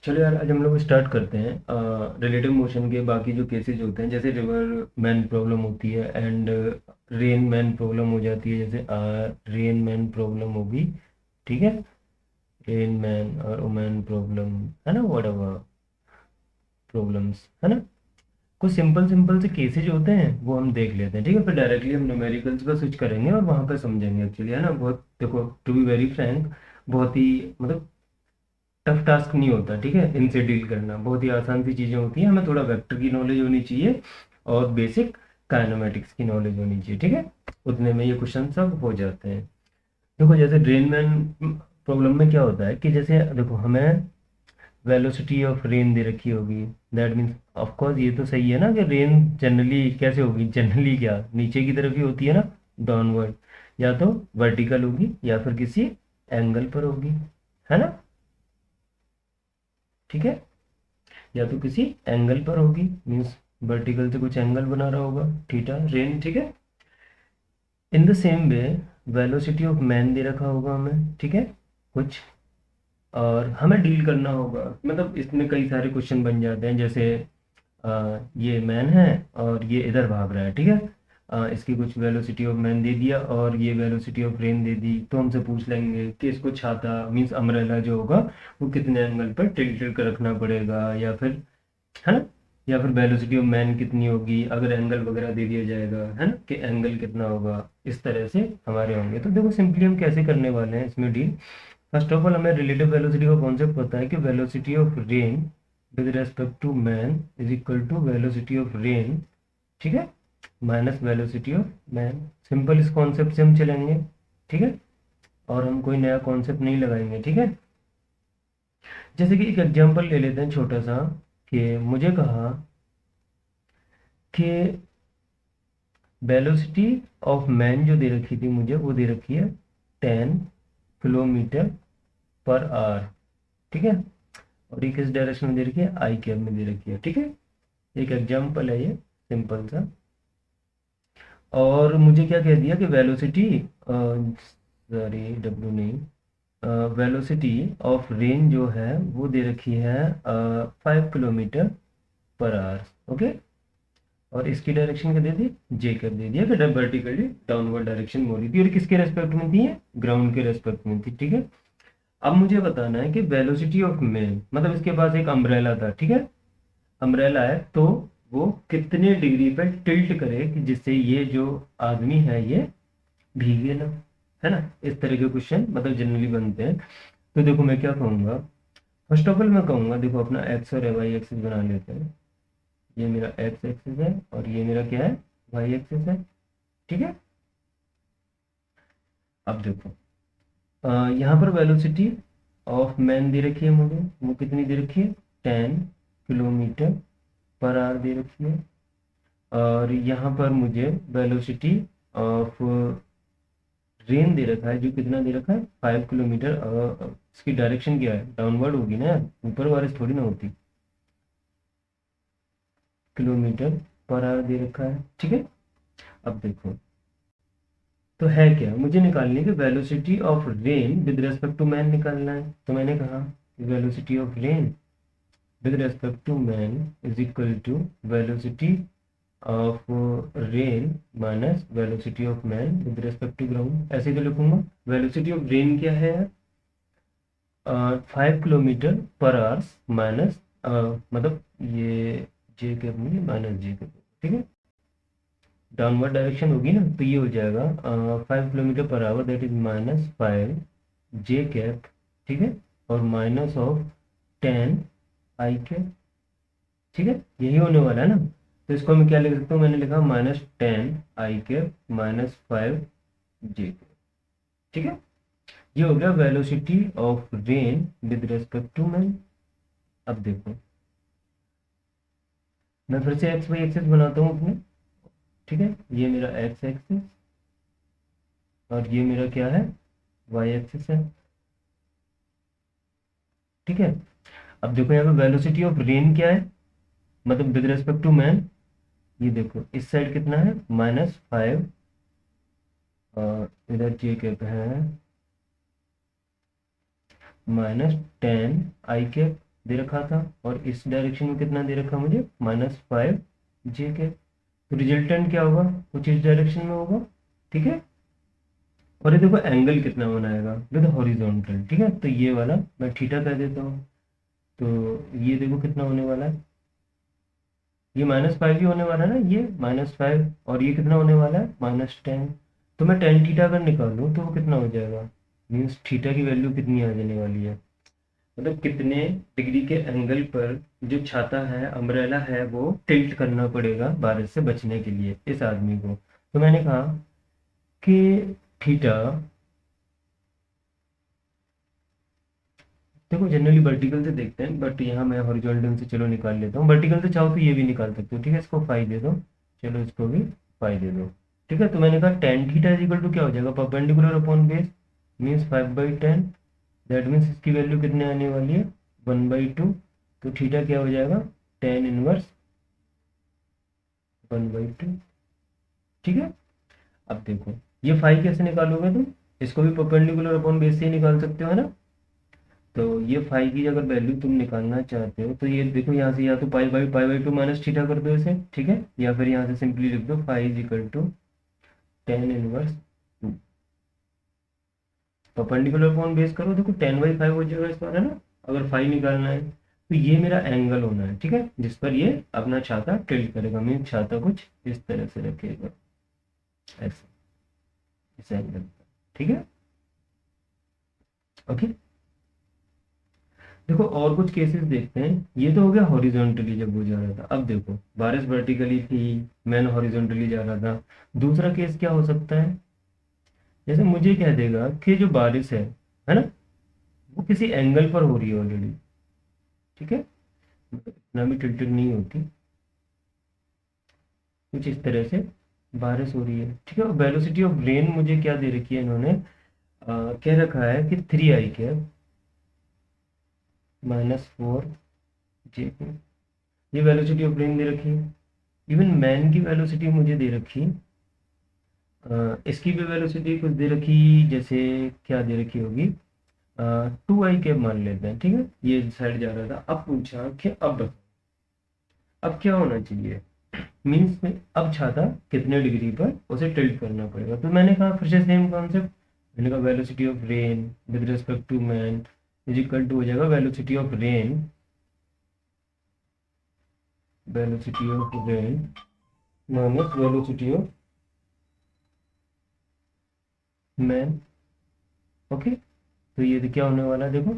चलो यार, आज हम लोग स्टार्ट करते हैं रिलेटिव मोशन के बाकी जो केसेस होते हैं। जैसे रिवर मैन प्रॉब्लम होती है एंड रेन मैन प्रॉब्लम हो जाती है। जैसे रेन मैन प्रॉब्लम होगी, ठीक है। रेन मैन और ओमैन प्रॉब्लम, है ना, वट एवर प्रॉब्लम्स, है ना। कुछ सिंपल सिंपल से केसेज होते हैं, वो हम देख लेते हैं, ठीक है। फिर डायरेक्टली हम न्यूमेरिकल्स पर स्विच करेंगे और वहाँ पे समझेंगे एक्चुअली, है ना। बहुत देखो, टू बी वेरी फ्रैंक, बहुत ही मतलब टफ टास्क नहीं होता, ठीक है। इनसे डील करना बहुत ही आसान सी चीज़ें होती हैं। हमें थोड़ा वेक्टर की नॉलेज होनी चाहिए और बेसिक काइनेमेटिक्स की नॉलेज होनी चाहिए, ठीक है। उतने में ये क्वेश्चन सब हो जाते हैं। देखो, जैसे ड्रेनमैन प्रॉब्लम में क्या होता है कि जैसे देखो, हमें वेलोसिटी ऑफ रेन दे रखी होगी। दैट मीन्स ऑफ कोर्स ये तो सही है ना कि रेन जनरली कैसे होगी, जनरली क्या नीचे की तरफ ही होती है ना, डाउनवर्ड। या तो वर्टिकल होगी या फिर किसी एंगल पर होगी, है ना, ठीक है। या तो किसी एंगल पर होगी, मीन्स वर्टिकल से कुछ एंगल बना रहा होगा, थीटा रेन, ठीक है। In the same way velocity of man दे रखा होगा हमें, ठीक है, कुछ। और हमें डील करना होगा, मतलब इसमें कई सारे क्वेश्चन बन जाते हैं। जैसे ये मैन है और ये इधर भाग रहा है, ठीक है। इसकी कुछ वेलोसिटी ऑफ मैन दे दिया और ये वेलोसिटी ऑफ रेन दे दी, तो हमसे पूछ लेंगे कि इसको छाता मीन्स अम्ब्रेला जो होगा वो कितने एंगल पर टिल्टेड कर रखना पड़ेगा, या फिर, है ना, या फिर वेलोसिटी ऑफ मैन कितनी होगी अगर एंगल वगैरह दे दिया जाएगा, है ना, कि एंगल कितना होगा। इस तरह से हमारे होंगे। तो देखो, सिंपली हम कैसे करने वाले हैं इसमें डील। फर्स्ट ऑफ ऑल, हमें रिलेटिव वेलोसिटी का कॉन्सेप्ट पता है कि velocity of rain with respect to man is equal to velocity of rain, ठीक है, minus velocity of man. Simple इस कॉन्सेप्ट से हम चलेंगे, ठीक है। और हम कोई नया कॉन्सेप्ट नहीं लगाएंगे, ठीक है। जैसे कि एक एग्जांपल ले लेते हैं छोटा सा, कि मुझे कहा कि वेलोसिटी ऑफ मैन जो दे रखी थी मुझे, वो दे रखी है 10 किलोमीटर पर आवर, ठीक है। और ये किस डायरेक्शन में दे रखी है, आई कैप में दे रखी है, ठीक है। एक एग्जांपल है ये, सिंपल सा। और मुझे क्या कह दिया कि वेलोसिटी, सॉरी डब्ल्यू नहीं, वेलोसिटी ऑफ रेन जो है वो दे रखी है 5 किलोमीटर पर आवर, ओके। और इसकी डायरेक्शन क्या दे दी, जे कैप दे दिया, कि वर्टिकली डाउनवर्ड डायरेक्शन मोड़ी थी। और किसके रेस्पेक्ट में थी, ग्राउंड के रेस्पेक्ट में थी, ठीक है। अब मुझे बताना है कि वेलोसिटी ऑफ मैन, मतलब इसके पास एक अम्ब्रेला था, ठीक है। अम्ब्रेला है तो वो कितने डिग्री पे टिल्ट करे कि जिससे ये जो आदमी है ये भीगे ना, है ना। इस तरह के क्वेश्चन मतलब जनरली बनते हैं। तो देखो, मैं क्या कहूँगा, फर्स्ट ऑफ ऑल मैं कहूँगा, देखो अपना एक्स और वाई एक्सिस बना लेते हैं। ये मेरा एक्स एक्सिस है और ये मेरा क्या है, वाई एक्सिस है, ठीक है। अब देखो, यहाँ पर वेलोसिटी ऑफ मैन दे रखी है मुझे, वो कितनी दे रखी है, 10 किलोमीटर पर आवर दे रखी है। और यहाँ पर मुझे वेलोसिटी ऑफ रेन दे रखा है, जो कितना दे रखा है, 5 किलोमीटर। इसकी डायरेक्शन क्या है, डाउनवर्ड होगी ना यार, ऊपर बारिश थोड़ी ना होती। किलोमीटर पर आवर दे रखा है, ठीक है। अब देखो, तो है क्या, मुझे निकालनी है कि velocity of rain with respect to man निकालना है। तो मैंने कहा velocity of rain with respect to man is equal to velocity of rain minus velocity of man with respect to ground, ऐसे तो लिखूंगा। वेलोसिटी ऑफ रेन क्या है, 5 किलोमीटर पर आवर माइनस, मतलब ये जे कैप नहीं, माइनस जे कैप, ठीक है। डाउनवर्ड डायरेक्शन होगी ना, तो ये हो जाएगा 5 kilometre per our, that is -5 J cap, ठीक है। और माइनस ऑफ 10 आई कैप, ठीक है। यही होने वाला है ना। तो इसको मैं क्या लिख सकता हूँ, मैंने लिखा -10 आई कैप -5 जे कैप, ठीक है। ये हो गया velocity of rain with respect to man. अब देखो, मैं फिर से एक्स वाई एक्सेस बनाता हूँ अपने, ठीक है। ये मेरा एक्स एक्सिस और ये मेरा क्या है, वाई एक्सिस है, ठीक है। अब देखो, यहाँ पे वेलोसिटी ऑफ रेन क्या है, मतलब विद रेस्पेक्ट टू मैन। ये देखो, इस साइड कितना है, -5, और इधर जे कैप है -10 आई कैप दे रखा था, और इस डायरेक्शन में कितना दे रखा मुझे, -5 j के। तो रिजल्टेंट क्या होगा, कुछ इस डायरेक्शन में होगा, ठीक है। और ये देखो एंगल कितना बनाएगा विद हॉरिजॉन्टल, ठीक है। तो ये वाला मैं थीटा कह देता हूँ। तो ये देखो कितना होने वाला है, ये -5 ही होने वाला है ना, ये -5, और ये कितना होने वाला है, -10। तो मैं टेन थीटा अगर निकालूँ तो वो कितना हो जाएगा, मीन्स थीटा की वैल्यू कितनी आ जाने वाली है, मतलब कितने डिग्री के एंगल पर जो छाता है, अम्ब्रेला है, वो टिल्ट करना पड़ेगा बारिश से बचने के लिए इस आदमी को। तो मैंने कहा कि थीटा, देखो जनरली वर्टिकल से देखते हैं, बट यहाँ मैं हॉरिजॉन्टल से चलो निकाल लेता हूँ। वर्टिकल से चाहो तो ये भी निकाल सकते हो, ठीक है। इसको फाई दे दो, चलो इसको भी फाई दे दो, ठीक है। तो मैंने कहा tan theta is equal to क्या हो जाएगा, perpendicular upon base, means 5/10। That means इसकी वैल्यू कितने आने वाली है, 1/2। तो थीटा क्या हो जाएगा, टेन इनवर्स 1/2, ठीक है। अब देखो ये फाई कैसे निकालोगे तुम, इसको भी परपेंडिकुलर अपॉन बेस से ही निकाल सकते हो, है ना। तो ये फाई की अगर वैल्यू तुम निकालना चाहते हो तो ये देखो यहाँ से, या तो pi by two minus theta कर दो इसे, ठीक है। या फिर यहाँ से सिंपली लिख दो phi is equal to tan inverse 2। Perpendicular upon base करो, देखो 10/5 हो जाएगा इस बार, है ना। अगर फाई निकालना है तो ये मेरा एंगल होना है, ठीक है, जिस पर ये अपना छाता टिल्ट करेगा, मीन छाता कुछ इस तरह से रखेगा, ऐसे, इस एंगल पर, ठीक है। ओके, देखो और कुछ केसेस देखते हैं। ये तो हो गया हॉरिजॉन्टली जब वो जा रहा था। अब देखो बारिश वर्टिकली थी, मैन हॉरिजॉन्टली जा रहा था। दूसरा केस क्या हो सकता है, जैसे मुझे कह देगा कि जो बारिश है ना, वो किसी एंगल पर हो रही है ऑलरेडी, ठीक है, इतना भी टिल्टेड नहीं होती, कुछ इस तरह से बारिश हो रही है, ठीक है। और वेलोसिटी ऑफ रेन मुझे क्या दे रखी है इन्होंने, कह रखा है कि 3 i -4 j, ये वेलोसिटी ऑफ रेन दे रखी है। इवन मैन की वेलोसिटी मुझे दे रखी, इसकी भी वेलोसिटी कुछ दे रखी, जैसे क्या दे रखी होगी, 2i मान लेते हैं, ठीक है। ये साइड जा रहा था, अब पूछा कि अब क्या होना चाहिए, मीन्स में अब छाता कितने डिग्री पर उसे टिल्ट करना पड़ेगा। तो मैंने कहा फिर से सेम कॉन्सेप्ट, मैंने कहा velocity of rain with respect to man is equal to हो जाएगा velocity of rain minus velocity of man. Okay, तो ये क्या होने वाला है, देखो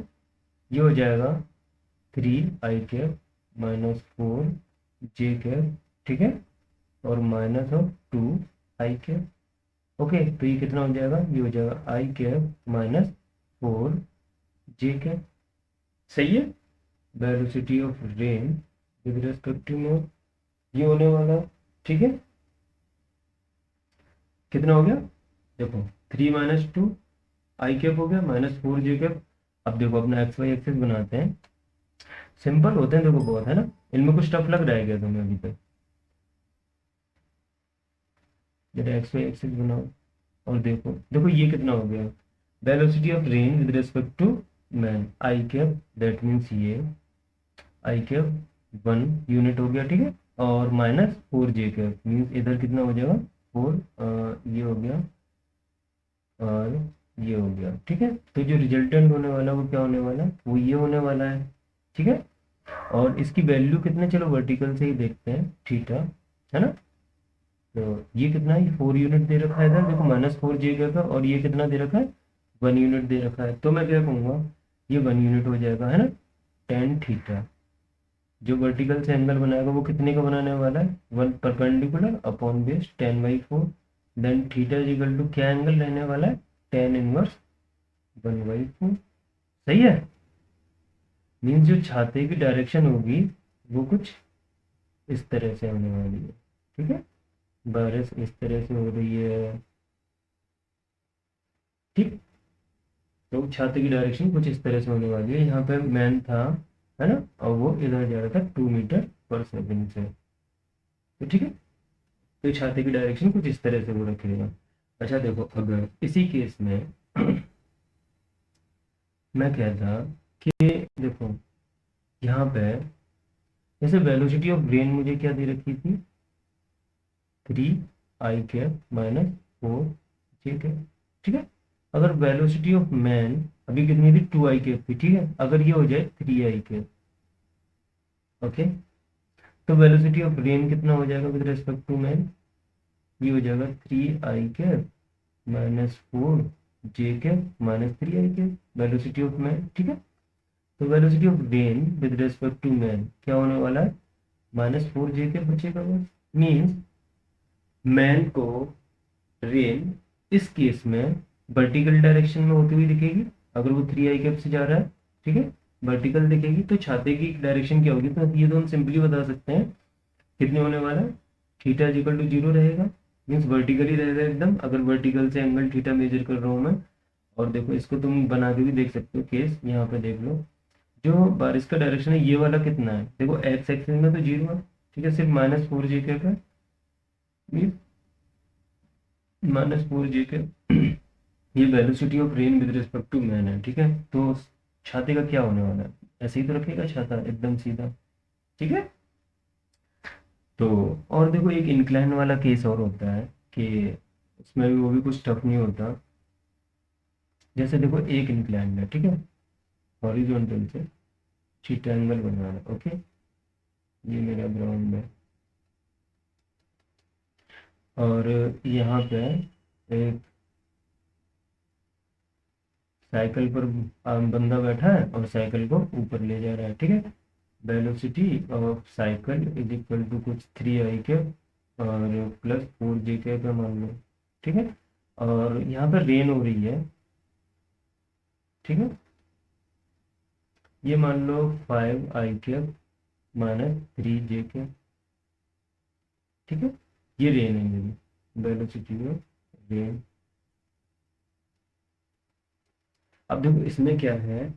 ये हो जाएगा 3i - 4 j, ठीक है, और -2i। ओके, तो ये कितना हो जाएगा, ये हो जाएगा i - 4 j। सही है, velocity of rain with respect to man ये होने वाला है, ठीक है। कितना हो गया, देखो 3 - 2 i हो गया -4 j। अब देखो अपना एक्स वाई एक्सिस बनाते हैं, सिंपल होते हैं देखो बहुत, है ना। इनमें कुछ टफ लग रहा है क्या तुम्हें अभी तक, जरा एक्स वाई एक्सिस बनाओ और देखो, देखो ये कितना हो गया, velocity of rain with respect to man that means ये i 1 यूनिट हो गया, ठीक है, और -4 j मीन्स इधर कितना हो जाएगा 4, ये हो गया और ये हो गया, ठीक है। तो जो रिजल्टेंट होने वाला है वो क्या होने वाला है, वो ये होने वाला है, ठीक है। और इसकी वैल्यू कितने, चलो वर्टिकल से ही देखते हैं, थीटा, है ना। तो ये कितना है, ये 4 यूनिट दे रखा है इधर, देखो -4 j का, और ये कितना दे रखा है, 1 यूनिट दे रखा है। तो मैं क्या कहूँगा, ये 1 यूनिट हो जाएगा, है ना। टेन थीटा जो वर्टिकल से एंगल बनाएगा वो कितने का बनाने वाला है, 1 perpendicular upon base 10/4। Then theta is equal to क्या एंगल रहने वाला है, टेन इनवर्स 1/4। सही है, मीन्स जो छाते की डायरेक्शन होगी वो कुछ इस तरह से होने वाली है, ठीक है। बारिश इस तरह से हो रही है, ठीक। तो छाते की डायरेक्शन कुछ इस तरह से होने वाली है, यहाँ पे मैन था, है ना, और वो इधर जा रहा था 2 मीटर पर सेकेंड से, तो ठीक है। तो छाते की डायरेक्शन कुछ इस तरह से वो रखेगा। अच्छा देखो अगर इसी केस में मैं कहता कि देखो यहाँ पे जैसे वेलोसिटी ऑफ रेन मुझे क्या दे रखी थी, 3 i cap minus 4 j cap, ठीक है। अगर वेलोसिटी ऑफ मैन अभी कितनी थी, 2 i कैप थी, ठीक है। अगर ये हो जाए 3 i कैप, ओके, तो वेलोसिटी ऑफ रेन कितना हो जाएगा विद रिस्पेक्ट टू मैन, ये हो जाएगा 3 i cap minus 4 j cap minus 3 i cap, velocity of man, ठीक है। तो velocity of rain with respect to man क्या होने वाला है, -4 j कैप बचेगा बस। मीन्स मैन को रेन इस केस में वर्टिकल डायरेक्शन में होती हुई दिखेगी, अगर वो 3 i कैप से जा रहा है, ठीक है, वर्टिकल दिखेगी। तो छाते की डायरेक्शन क्या होगी, तो ये तो हम सिंपली बता सकते हैं, कितने होने वाला है, थीटा इक्वल टू 0 रहेगा, मीन्स वर्टिकली रहेगा एकदम, अगर वर्टिकल से एंगल थीटा मेजर कर रहा हूँ मैं। और देखो इसको तुम बना के भी देख सकते हो केस, यहाँ पे देख लो, जो बारिश का डायरेक्शन है ये वाला कितना है, देखो एक्स एक्सिस में तो 0 है, ठीक है, सिर्फ -4 j कैप है, -4 j कैप ये velocity of rain with respect to man है, ठीक है। तो छाते का क्या होने वाला है, ऐसे ही तो रखेगा छाता एकदम सीधा, ठीक है। तो और देखो एक इंक्लाइन वाला केस और होता है कि उसमें भी वो भी कुछ टफ नहीं होता। जैसे देखो एक इंक्लाइन है, ठीक है, हॉरिजॉन्टल से थीटा एंगल बनवाना है, ओके, ये मेरा ग्राउंड है, और यहाँ पे एक साइकिल पर बंदा बैठा है और साइकिल को ऊपर ले जा रहा है, ठीक है। Velocity of cycle is equal to कुछ 3 i कैप और प्लस 4 j कैप है मान लो, ठीक है। और यहाँ पर रेन हो रही है, ठीक है, ये मान लो 5 i cap minus 3 j cap, ठीक है, ये रेन है मेरी वेलोसिटी ऑफ रेन। अब देखो इसमें क्या है,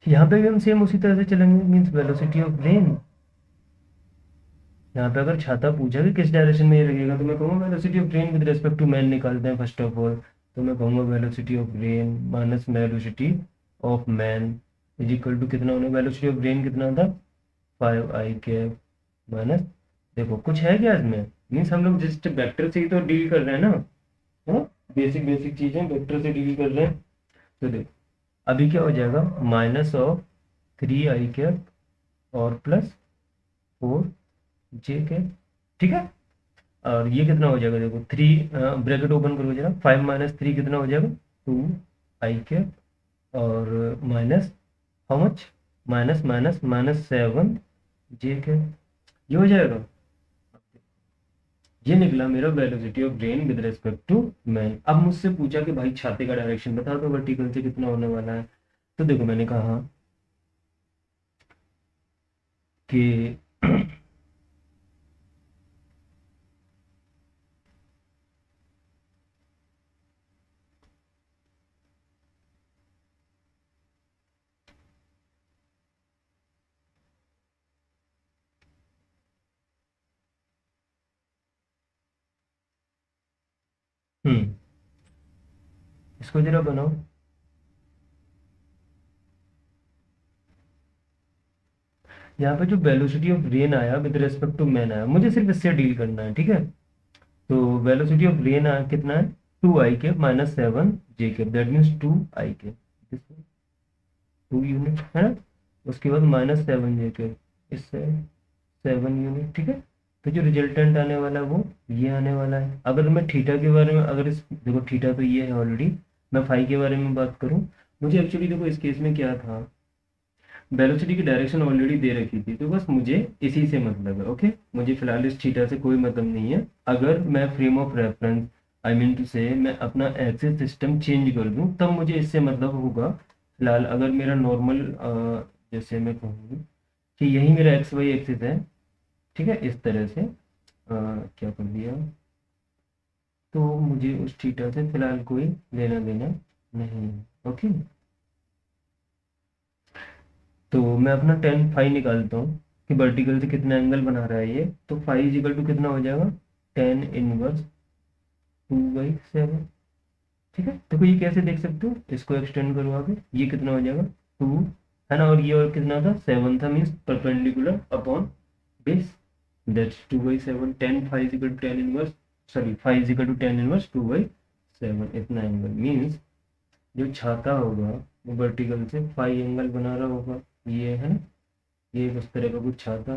यहाँ पे भी हम सेम उसी तरह से चलेंगे, मीन्स वेलोसिटी ऑफ रेन, यहाँ पे अगर छाता पूछा कि किस डायरेक्शन में ये लगेगा, तो मैं कहूँगा velocity of rain with respect to man निकालते हैं फर्स्ट ऑफ ऑल। तो मैं कहूँगा velocity of rain minus velocity of man is equal to कितना होने, वेलोसिटी ऑफ रेन कितना था, 5 i कैप माइनस, देखो कुछ है क्या इसमें, मीन्स हम लोग जस्ट वेक्टर से ही तो डील कर रहे हैं ना, है ना, बेसिक बेसिक चीजें वेक्टर से डील कर रहे हैं। तो देखो अभी क्या हो जाएगा, -3 i कैप और प्लस 4 j कैप, ठीक है। और ये कितना हो जाएगा, देखो 3 ब्रैकेट ओपन करो जरा, 5 - 3 कितना हो जाएगा, 2 i कैप और minus how much, minus minus -7 j cap, ये हो जाएगा। ये निकला मेरा velocity of rain with respect to man. अब मुझसे पूछा कि भाई छाते का डायरेक्शन बता दो वर्टिकल से कितना होने वाला है, तो देखो मैंने कहा कि हम्म, इसको जरा बनाओ। यहाँ पे जो वेलोसिटी ऑफ रेन आया विद रिस्पेक्ट टू मैन आया, मुझे सिर्फ इससे डील करना है, ठीक है। तो वेलोसिटी ऑफ रेन आया कितना है, 2 i cap minus 7 j cap, that means 2 i cap, 2 unit है ना, उसके बाद -7 j कैप, इससे 7 यूनिट, ठीक है। तो जो रिजल्टेंट आने वाला है वो ये आने वाला है। अगर मैं थीटा के बारे में, अगर इस देखो थीटा तो ये है ऑलरेडी, मैं फाई के बारे में बात करूं, मुझे एक्चुअली देखो इस केस में क्या था, वेलोसिटी की डायरेक्शन ऑलरेडी दे रखी थी, तो बस मुझे इसी से मतलब है, ओके, मुझे फिलहाल इस थीटा से कोई मतलब नहीं है। अगर मैं frame of reference, I mean to say मैं अपना एक्सिस सिस्टम चेंज कर दूं, तब मुझे इससे मतलब होगा। फिलहाल अगर मेरा नॉर्मल जैसे मैं कहूँ कि यही मेरा एक्स वाई एक्सिस है, ठीक है, इस तरह से क्या कर दिया, तो मुझे उस थीटा से फिलहाल कोई लेना देना नहीं है, ओके। तो मैं अपना टेन फाई निकालता हूँ कि वर्टिकल से कितना एंगल बना रहा है ये, तो फाई इज इक्वल टू कितना हो जाएगा, 10 इनवर्स 2/7, ठीक है, देखो ये कैसे देख सकते हो, इसको एक्सटेंड करो आगे, ये कितना हो जाएगा 2, है ना, और ये और कितना था 7 था, means perpendicular upon base, that's 2/7, 10 5 equal to 10 inverse, sorry 5 equal to 10 inverse 2/7, इतना एंगल, मीन्स जो छाता होगा वो वर्टिकल से फाई एंगल बना रहा होगा, ये है ना, ये उस तरह का कुछ छाता,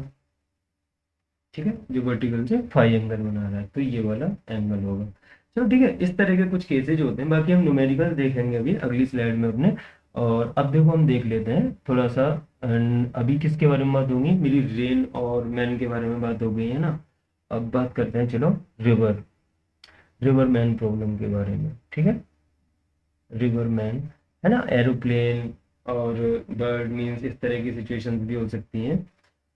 ठीक है, जो वर्टिकल से फाई एंगल बना रहा है, तो ये वाला एंगल होगा। चलो ठीक है, इस तरह के कुछ केसेज होते हैं, बाकी हम न्यूमेरिकल देखेंगे अभी अगली स्लाइड में अपने। और अब देखो हम देख लेते हैं थोड़ा सा, अभी किसके बारे में बात होगी, मेरी रेन और मैन के बारे में बात हो गई है ना, अब बात करते हैं चलो रिवर, रिवर मैन प्रॉब्लम के बारे में, ठीक है, रिवर मैन, है ना, एरोप्लेन और बर्ड, मीन्स इस तरह की सिचुएशंस भी हो सकती हैं,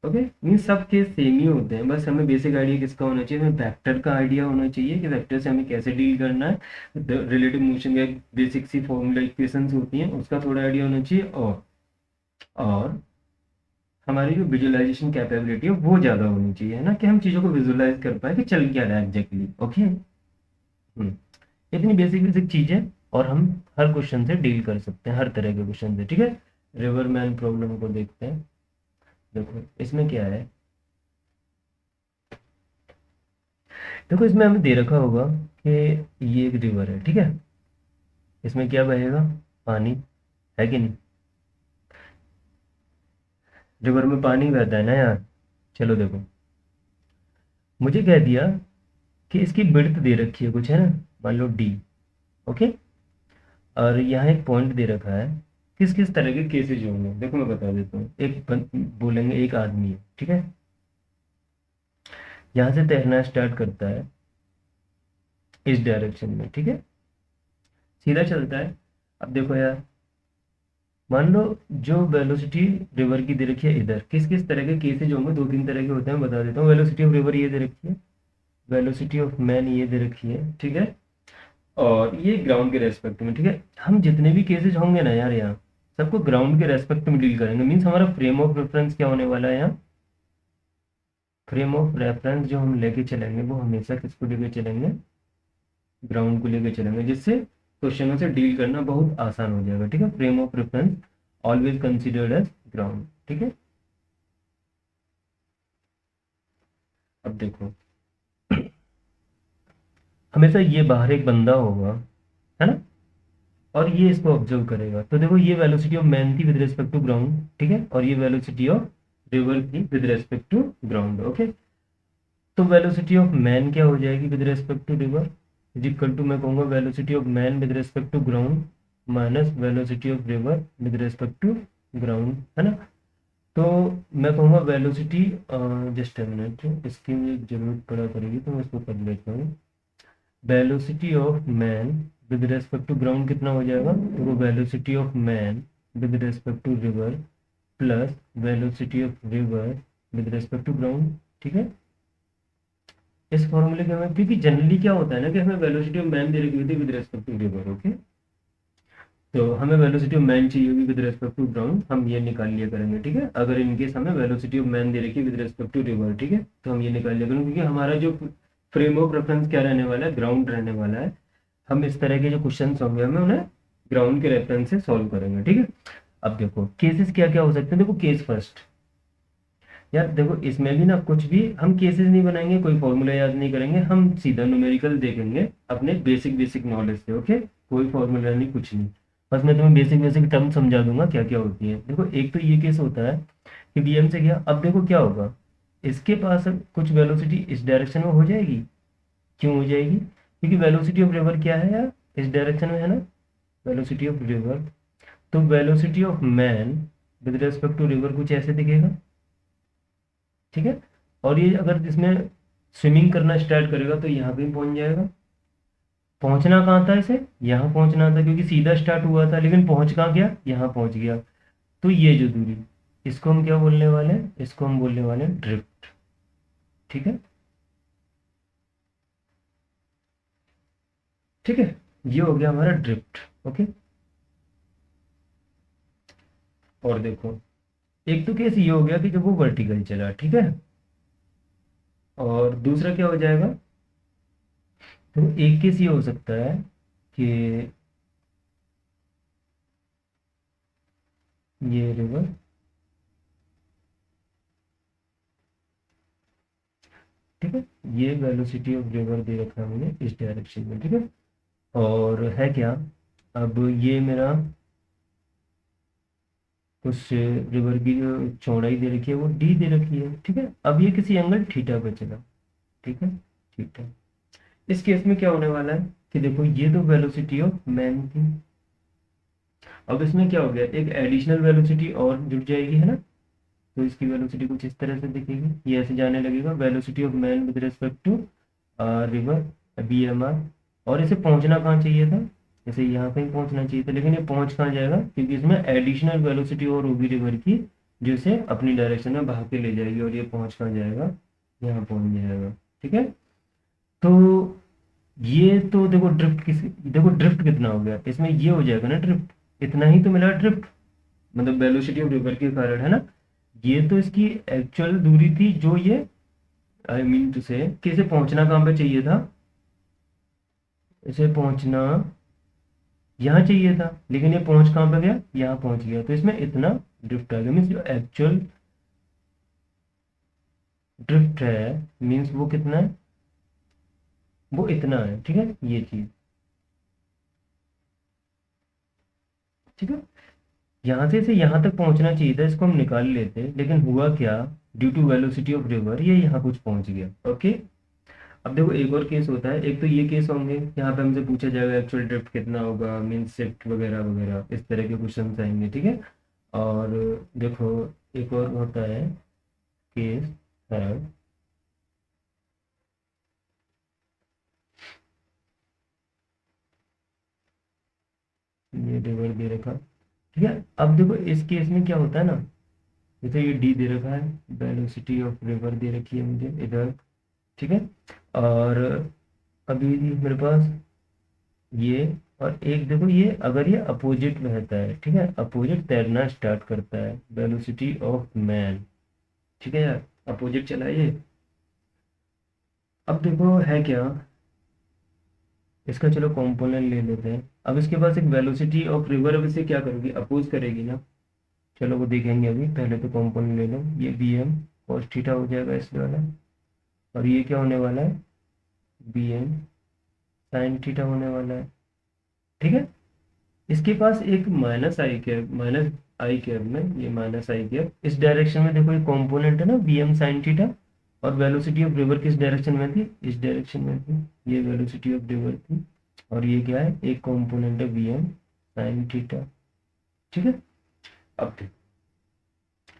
ओके, मीन्स सब केस सेम ही होते हैं, बस हमें बेसिक आइडिया किसका होना चाहिए, हमें वेक्टर का आइडिया होना चाहिए कि वेक्टर से हमें कैसे डील करना है, रिलेटिव मोशन का बेसिक सी फॉर्मूला इक्वेशंस होती हैं उसका थोड़ा आइडिया होना चाहिए, और हमारी जो विजुअलाइजेशन कैपेबिलिटी है वो ज़्यादा होनी चाहिए, है ना, कि हम चीज़ों को विजुअलाइज कर पाए कि चल क्या रहा है एग्जैक्टली, ओके। इतनी बेसिक बेसिक चीज़ें, और हम हर क्वेश्चन से डील कर सकते हैं, हर तरह के क्वेश्चन से, ठीक है। रिवर मैन प्रॉब्लम को देखते हैं, देखो इसमें क्या है, देखो इसमें हमें दे रखा होगा कि ये एक रिवर है, ठीक है, इसमें क्या बहेगा, पानी, है कि नहीं, रिवर में पानी बहता है ना यार। चलो देखो, मुझे कह दिया कि इसकी विड्थ दे रखी है कुछ, है ना, मान लो डी, ओके, और यहाँ एक पॉइंट दे रखा है, किस किस तरह के केसेज होंगे, देखो मैं बता देता हूँ, बोलेंगे एक आदमी है, ठीक है, यहाँ से तैरना स्टार्ट करता है इस डायरेक्शन में, ठीक है, सीधा चलता है। अब देखो यार, मान लो जो वेलोसिटी रिवर की दे रखी है इधर, किस किस तरह के केसेज होंगे, दो तीन तरह के होते हैं, बता देता हूँ। वेलोसिटी ऑफ रिवर ये दे रखी है, वेलोसिटी ऑफ मैन ये दे रखी है, ठीक है, और ये ग्राउंड के रेस्पेक्ट में, ठीक है, हम जितने भी केसेज होंगे ना यार यहाँ, सबको ग्राउंड के रेस्पेक्ट में डील करेंगे, मीन्स हमारा फ्रेम ऑफ रेफरेंस क्या होने वाला है यहाँ, फ्रेम ऑफ रेफरेंस जो हम लेके चलेंगे वो हमेशा किसको लेके चलेंगे, ग्राउंड को लेके चलेंगे, जिससे क्वेश्चनों से डील करना बहुत आसान हो जाएगा, ठीक है, frame of reference always considered as ground, ठीक है। अब देखो, हमेशा ये बाहर एक बंदा होगा, है ना, और ये इसको ऑब्जर्व करेगा, तो देखो ये वेलोसिटी ऑफ मैन थी विद रिस्पेक्ट टू ग्राउंड, ठीक है, और ये वेलोसिटी ऑफ रिवर थी with respect to ground, okay. तो वेलोसिटी ऑफ मैन क्या हो जाएगी with respect to river, is equal to, मैं कहूँगा velocity of man with respect to ground minus velocity of river with respect to ground, है ना। तो मैं कहूँगा वेलोसिटी, जस्ट अ मिनट, इसकी मुझे जरूरत पड़ा करेगी तो मैं इसको कर लेता हूँ, velocity of man with respect to ground कितना हो जाएगा, तो वो velocity of man with respect to river plus velocity of river with respect to ground, ठीक है। इस फॉर्मूले के हमें, क्योंकि जनरली क्या होता है ना कि हमें वेलोसिटी ऑफ मैन दे रखी होती है with respect to river, okay, तो हमें वेलोसिटी ऑफ मैन चाहिए होगी विद रेस्पेक्ट टू ग्राउंड, हम ये निकाल लिया करेंगे, ठीक है, अगर इनकेस हमें वेलोसिटी ऑफ मैन दे रखी है विद रेस्पेक्ट टू रिवर, ठीक है, तो हम ये निकाल लिया करेंगे, क्योंकि हमारा जो फ्रेम ऑफ रेफरेंस क्या रहने वाला है, ग्राउंड रहने वाला है, हम इस तरह के जो क्वेश्चन होंगे हमें उन्हें ग्राउंड के रेफरेंस से सॉल्व करेंगे, ठीक है। अब देखो केसेस क्या क्या हो सकते हैं, देखो केस फर्स्ट, यार देखो इसमें भी ना कुछ भी हम केसेस नहीं बनाएंगे, कोई फॉर्मूला याद नहीं करेंगे, हम सीधा न्यूमेरिकल देखेंगे अपने बेसिक बेसिक नॉलेज से, ओके, कोई फॉर्मूला नहीं, कुछ नहीं, बस मैं तुम्हें बेसिक बेसिक टर्म समझा दूंगा क्या क्या होती है। देखो एक तो ये केस होता है कि वीएम से गया, अब देखो क्या होगा, इसके पास कुछ वेलोसिटी इस डायरेक्शन में हो जाएगी, क्यों हो जाएगी, क्योंकि वेलोसिटी ऑफ रिवर क्या है यार, इस डायरेक्शन में है ना, वेलोसिटी ऑफ रिवर, तो velocity of man with respect to river कुछ ऐसे दिखेगा, ठीक है, और ये अगर इसमें स्विमिंग करना स्टार्ट करेगा तो यहाँ पे पहुंच जाएगा, पहुंचना कहाँ था इसे, यहाँ पहुंचना था, क्योंकि सीधा स्टार्ट हुआ था, लेकिन पहुंच कहाँ गया, यहाँ पहुंच गया, तो ये जो दूरी, इसको हम क्या बोलने वाले हैं, इसको हम बोलने वाले हैं ड्रिफ्ट, ठीक है, ठीक है, ये हो गया हमारा ड्रिफ्ट, ओके। और देखो एक तो केस ये हो गया कि जब वो वर्टिकल चला, ठीक है, और दूसरा क्या हो जाएगा, तो एक केस ये हो सकता है कि ये रिवर, ठीक है, ये वेलोसिटी ऑफ रिवर दे रखा है मुझे इस डायरेक्शन में, ठीक है। और है क्या, अब ये मेरा उस रिवर की जो चौड़ाई दे रखी है वो डी दे रखी है, ठीक है। अब ये किसी एंगल थीटा पे चला, ठीक है, थीटा। इस केस में क्या होने वाला है कि देखो ये तो वेलोसिटी ऑफ मैन थी, अब इसमें क्या हो गया, एक एडिशनल वेलोसिटी और जुड़ जाएगी, है ना। तो इसकी वेलोसिटी कुछ इस तरह से दिखेगी, ये ऐसे जाने लगेगा, velocity of man with respect to river, B M R. और इसे पहुंचना कहाँ चाहिए था, जैसे यहाँ कहीं पहुंचना चाहिए था, लेकिन ये पहुंच कहाँ जाएगा, क्योंकि इसमें एडिशनल वेलोसिटी और होगी रिवर की, जो इसे अपनी डायरेक्शन में भाग के ले जाएगी, और ये पहुंच कहाँ जाएगा, यहाँ पहुंच जाएगा, ठीक है। तो ये तो देखो ड्रिफ्ट किसी, देखो ड्रिफ्ट कितना हो गया इसमें, ये हो जाएगा ना ड्रिफ्ट, इतना ही तो मिला ड्रिफ्ट, मतलब वेलोसिटी ऑफ रिवर के कारण, है ना। ये तो इसकी एक्चुअल दूरी थी जो ये, आई मीन टू से कि इसे पहुंचना कहाँ पे चाहिए था, इसे पहुंचना यहाँ चाहिए था, लेकिन ये पहुंच कहाँ पे गया, यहाँ पहुंच गया, तो इसमें इतना ड्रिफ्ट आ गया। मीन्स जो एक्चुअल ड्रिफ्ट है, मीन्स वो कितना है, वो इतना है, ठीक है, ये चीज, ठीक है। यहाँ से इसे यहाँ तक पहुंचना चाहिए था, इसको हम निकाल लेते, लेकिन हुआ क्या, due to velocity of river ये यहाँ कुछ पहुंच गया, ओके। अब देखो एक और केस होता है, एक तो ये केस होंगे, यहाँ पे हमसे पूछा जाएगा एक्चुअल ड्रिफ्ट कितना होगा, मीन शिफ्ट वगैरह वगैरह, इस तरह के क्वेश्चन आएंगे, ठीक है। और देखो एक और होता है केस थर्ड, ये रिवर दे रखा, ठीक है। अब देखो इस केस में क्या होता है ना, जैसे ये डी दे रखा है, वेलोसिटी ऑफ रिवर दे रखी है मुझे इधर, ठीक है। और अभी मेरे पास ये, और एक देखो ये अगर ये अपोजिट बहता है, ठीक है, अपोजिट तैरना स्टार्ट करता है, वेलोसिटी ऑफ मैन, ठीक है यार, अपोजिट चला ये। अब देखो है क्या, इसका चलो कंपोनेंट ले लेते हैं। अब इसके पास एक वेलोसिटी ऑफ रिवर, अब इसे क्या करोगी, अपोज करेगी ना, चलो वो देखेंगे, अभी पहले तो कंपोनेंट ले लो, ये बी एम कॉस थीटा हो जाएगा इसलिए वाला, और ये क्या होने वाला है, बी एम साइन थीटा होने वाला है, ठीक है। इसके पास एक माइनस आई कैप, माइनस आई कैप में, ये माइनस आई कैप इस डायरेक्शन में, देखो ये कंपोनेंट है ना वी एम साइन थीटा, और वेलोसिटी ऑफ रिवर किस डायरेक्शन में थी, इस डायरेक्शन में थी, ये वेलोसिटी ऑफ रिवर थी, और ये क्या है, एक कंपोनेंट है वी एम साइन थीटा, ठीक है। अब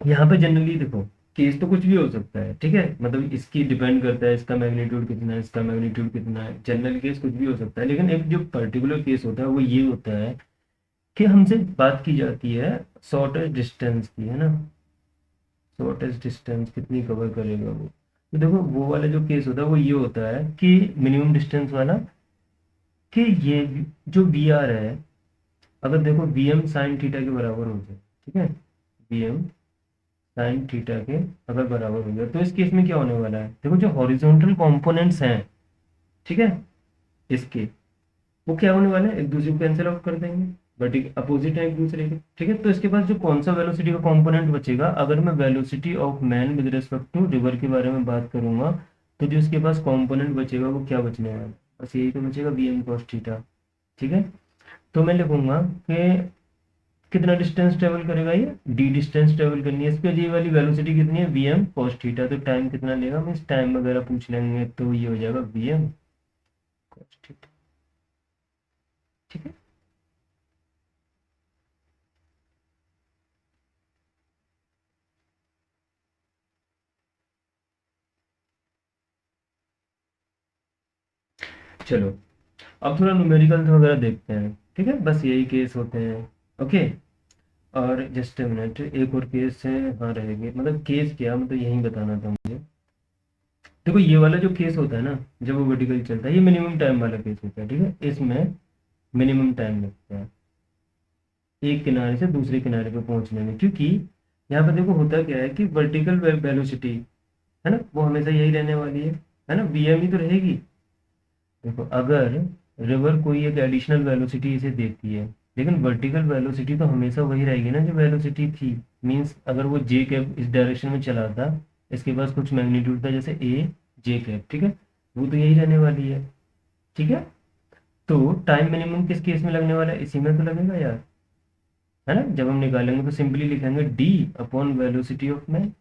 यहाँ पे जनरली देखो केस तो कुछ भी हो सकता है, ठीक है, मतलब इसकी डिपेंड करता है, इसका मैग्नीट्यूड कितना है, इसका मैग्नीट्यूड कितना है, जनरल केस कुछ भी हो सकता है, लेकिन एक जो पर्टिकुलर केस होता है वो ये होता है कि हमसे बात की जाती है शॉर्टेस्ट डिस्टेंस की, है ना, शॉर्टेस्ट डिस्टेंस कितनी कवर करेगा वो। तो देखो वो वाला जो केस होता है वो ये होता है कि मिनिमम डिस्टेंस वाला, कि ये जो वी आर है, अगर देखो वी एम साइन थीटा के बराबर हो जाए, ठीक है, वी एम साइन थीटा के अगर बराबर हो जाए, तो इस केस में क्या होने वाला है, देखो जो हॉरिजॉन्टल कंपोनेंट्स हैं, ठीक है, इसके वो क्या होने वाले हैं, एक दूसरे को कैंसिल आउट कर देंगे, बट अपोजिट है एक दूसरे के, ठीक है। तो इसके पास जो कौन सा वेलोसिटी का कंपोनेंट बचेगा, अगर मैं velocity of man with respect to river के बारे में बात करूंगा, तो जो इसके पास कंपोनेंट बचेगा वो क्या बचने वाला है, बस यही तो बचेगा वी एम कॉस थीटा, ठीक है। तो मैं लिखूंगा कि कितना डिस्टेंस ट्रेवल करेगा, ये डी डिस्टेंस ट्रेवल करनी है, इस पे ये वाली वेलोसिटी कितनी है, वी एम कॉस थीटा, तो टाइम कितना लेगा, मीन्स टाइम वगैरह पूछ लेंगे, तो ये हो जाएगा वी एम कॉस थीटा, ठीक है। चलो अब थोड़ा न्यूमेरिकल वगैरह देखते हैं, ठीक है, बस यही केस होते हैं, ओके। और जस्ट ए मिनट, एक और केस है, हाँ रहेंगे, मतलब केस क्या, मतलब यही बताना था मुझे। देखो ये वाला जो केस होता है ना, जब वो वर्टिकल चलता है, ये मिनिमम टाइम वाला केस होता है, ठीक है, इसमें मिनिमम टाइम लगता है एक किनारे से दूसरे किनारे पे पहुंचने में, क्योंकि यहाँ पे देखो होता क्या है कि वर्टिकल वेलोसिटी है ना, वो हमेशा यही रहने वाली है ना, वी एम ही तो रहेगी। देखो अगर रिवर कोई एक एडिशनल वेलोसिटी इसे देती है, लेकिन वर्टिकल वेलोसिटी तो हमेशा वही रहेगी ना जो वेलोसिटी थी। मींस अगर वो जे कैप इस डायरेक्शन में चला था, इसके पास कुछ मैग्नीट्यूड था जैसे ए जे कैप, ठीक है, वो तो यही रहने वाली है। ठीक है, तो टाइम मिनिमम किस केस में लगने वाला है, इसी में तो लगेगा यार, है ना। जब हम निकालेंगे तो सिंपली लिखेंगे D upon velocity of man.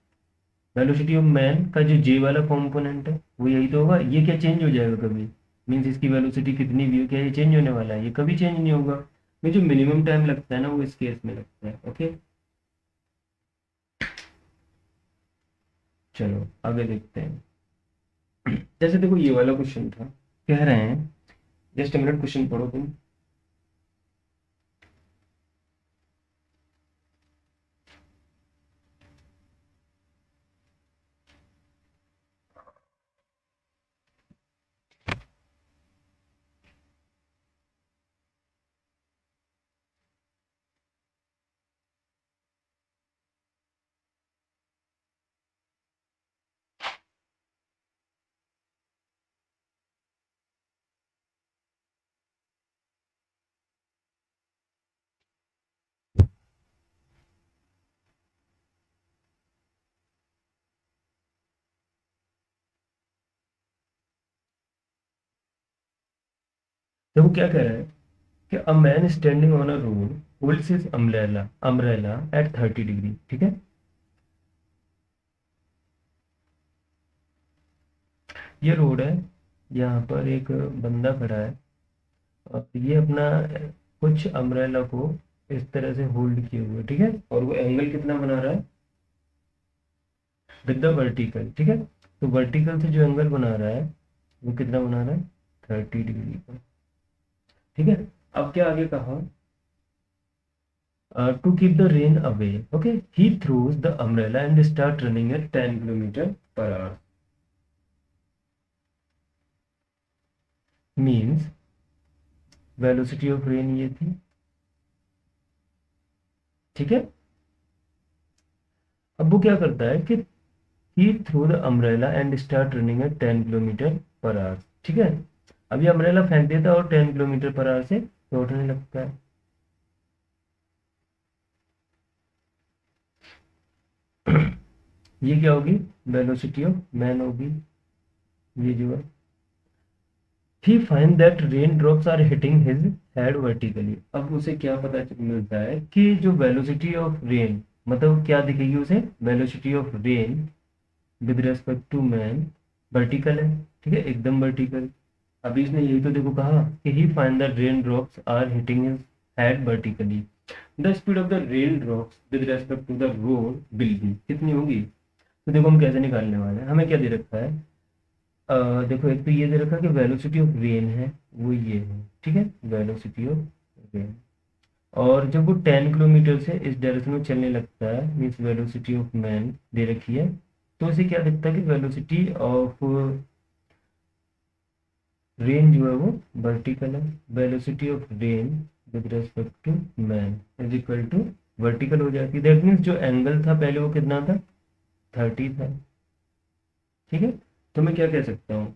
Velocity of man का जो जे वाला कॉम्पोनेंट है वो यही तो होगा। ये क्या चेंज हो जाएगा कभी, मीन्स इसकी वेलोसिटी कितनी भी हो, क्या ये चेंज होने वाला है, ये कभी चेंज नहीं होगा। में जो मिनिमम टाइम लगता है ना वो इस केस में लगता है। ओके, चलो आगे देखते हैं। जैसे देखो ये वाला क्वेश्चन था, कह रहे हैं, जस्ट मिनट, क्वेश्चन पढ़ो तुम। देखो क्या कह रहा है कि a man standing on a road holds his umbrella umbrella at 30 degree, ठीक है। ये रोड है, यहाँ पर एक बंदा खड़ा है और ये अपना कुछ अम्ब्रेला को इस तरह से होल्ड किए हुए, ठीक है, और वो एंगल कितना बना रहा है विद द वर्टिकल, ठीक है। तो वर्टिकल से जो एंगल बना रहा है वो कितना बना रहा है 30 डिग्री का, ठीक है। अब क्या आगे कहा, to keep the rain away, okay, he throws the umbrella and start running at 10 kilometre per hour. Means velocity of rain ये थी, ठीक है। अब वो क्या करता है कि he threw the umbrella and start running at 10 kilometre per our, ठीक है। अब ये अम्ब्रेला फेंक देता है और 10 किलोमीटर पर आवर से लौटने लगता है। ये क्या होगी, वेलोसिटी ऑफ मैन होगी, ये जो है। he find that rain drops are hitting his head vertically. अब उसे क्या पता मिलता है कि जो वेलोसिटी ऑफ रेन, मतलब क्या दिखेगी उसे, velocity of rain with respect to man vertical है, ठीक है, एकदम वर्टिकल। अभी इसने यही तो देखो कहा कि he find the rain drops are hitting his head vertically. The speed of the rain drops with respect to the road will be कितनी होगी। तो देखो हम कैसे निकालने वाले हैं, हमें क्या दे रखा है, देखो एक तो ये दे रखा है कि वेलोसिटी ऑफ रेन है वो ये है, ठीक है, वेलोसिटी ऑफ रेन। और जब वो 10 किलोमीटर से इस डायरेक्शन में चलने लगता है, मीन्स वेलोसिटी ऑफ मैन दे रखी है, तो इसे क्या दिखता है कि वेलोसिटी ऑफ रेन जो है वो वर्टिकल है। Velocity of rain with respect to man is equal to vertical हो जाती है। दैट मीन्स जो एंगल था पहले वो कितना था 30 था, ठीक है। तो मैं क्या कह सकता हूँ,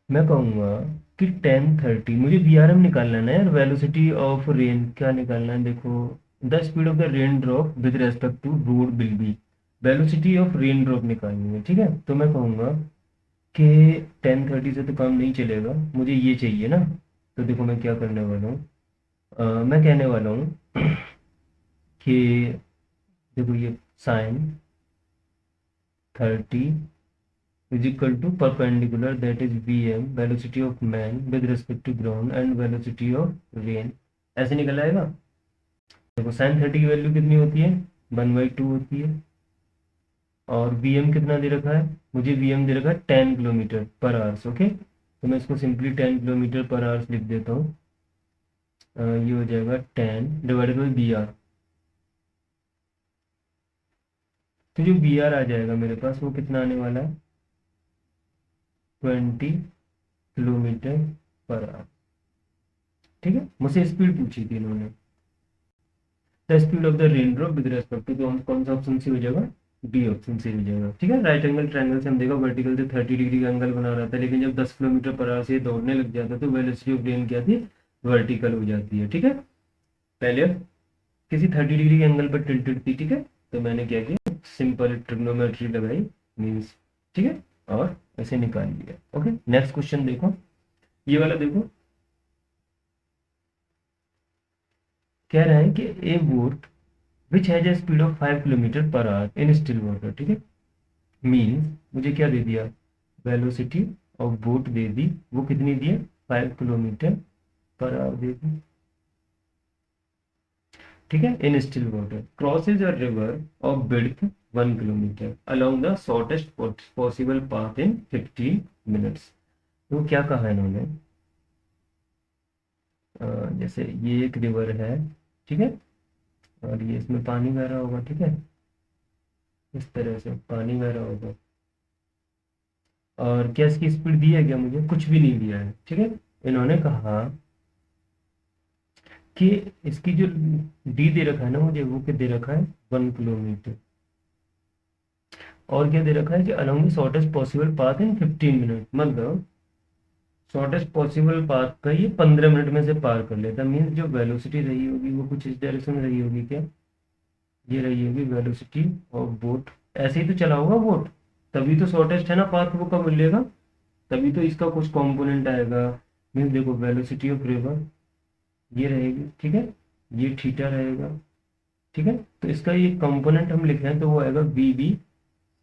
मैं कहूँगा कि 10 30, मुझे वीआरएम निकालना है ना यार, वेलोसिटी ऑफ रेन क्या निकालना है, देखो the speed of the rain drop with respect to road will be, velocity of rain drop निकालनी है, ठीक है। तो मैं कहूँगा कि 10 30 से तो काम नहीं चलेगा, मुझे ये चाहिए ना। तो देखो मैं क्या करने वाला हूँ, मैं कहने वाला हूँ कि देखो ये sign 30 is equal to perpendicular, that is vm, velocity of man with respect to ground and velocity of rain, ऐसे निकल आएगा। देखो साइन 30 की वैल्यू कितनी होती है 1/2 होती है, और vm कितना दे रखा है, मुझे vm दे रखा है 10 किलोमीटर पर आवर्स, ओके। तो मैं इसको सिंपली 10 किलोमीटर पर आवर्स लिख देता हूँ। ये हो जाएगा 10 डिवाइडेड बाई br। तो जो br आ जाएगा मेरे पास वो कितना आने वाला है 20 किलोमीटर पर आवर। ठीक है, मुझसे स्पीड पूछी थी इन्होंने। The speed of the rain drop with respect to, तो हम कौन सा ऑप्शन से हो जाएगा, डी ऑप्शन से हो जाएगा। ठीक है, राइट एंगल ट्रायंगल से हम देखा वर्टिकल से 30 डिग्री का एंगल बना रहा था, लेकिन जब 10 किलोमीटर पर आवर से दौड़ने लग जाता तो वेलोसिटी ऑफ रेन क्या थी, वर्टिकल हो जाती है। ठीक है, पहले किसी 30 डिग्री के एंगल पर टिल्टेड थी। ठीक है, तो मैंने क्या किया, सिंपल ट्रिग्नोमेट्री लगाई, मीन्स, ठीक है, और ऐसे निकाल लिया। ओके, नेक्स्ट क्वेश्चन देखो, ये वाला देखो, कह रहा है कि ए boat which has a speed of 5 kilometre per our in still water. ठीक है, मीन्स मुझे क्या दे दिया, वेलोसिटी ऑफ बोट दे दी, वो कितनी दी है, 5 किलोमीटर पर आवर दे दी। ठीक है, इन still water crosses a river of width 1 kilometre along the shortest possible path in 15 minutes. तो क्या कहा इन्होंने, जैसे ये एक रिवर है, ठीक है, और ये इसमें पानी बह रहा होगा। ठीक है, इस तरह से पानी बह रहा होगा, और क्या इसकी स्पीड दी है, क्या मुझे कुछ भी नहीं दिया है। ठीक है, इन्होंने कहा कि इसकी जो डी दे रखा है ना मुझे, वो क्या दे रखा है, 1 किलोमीटर, और क्या दे रखा है कि along the shortest possible path in 15 minute, मतलब शॉर्टेस्ट पॉसिबल पाथ का ये 15 मिनट में से पार कर लेता। मीन्स जो वेलोसिटी रही होगी वो कुछ इस डायरेक्शन में रही होगी, क्या ये रही होगी वेलोसिटी ऑफ बोट, ऐसे ही तो चला होगा बोट, तभी तो शॉर्टेस्ट है ना पाथ, वो कब मिलेगा, तभी तो इसका कुछ कंपोनेंट आएगा। मीन्स देखो वेलोसिटी ऑफ रिवर ये रहेगी, ठीक है, ये थीटा रहेगा। ठीक है, तो इसका ये कंपोनेंट हम लिख रहे हैं तो वो आएगा वी बी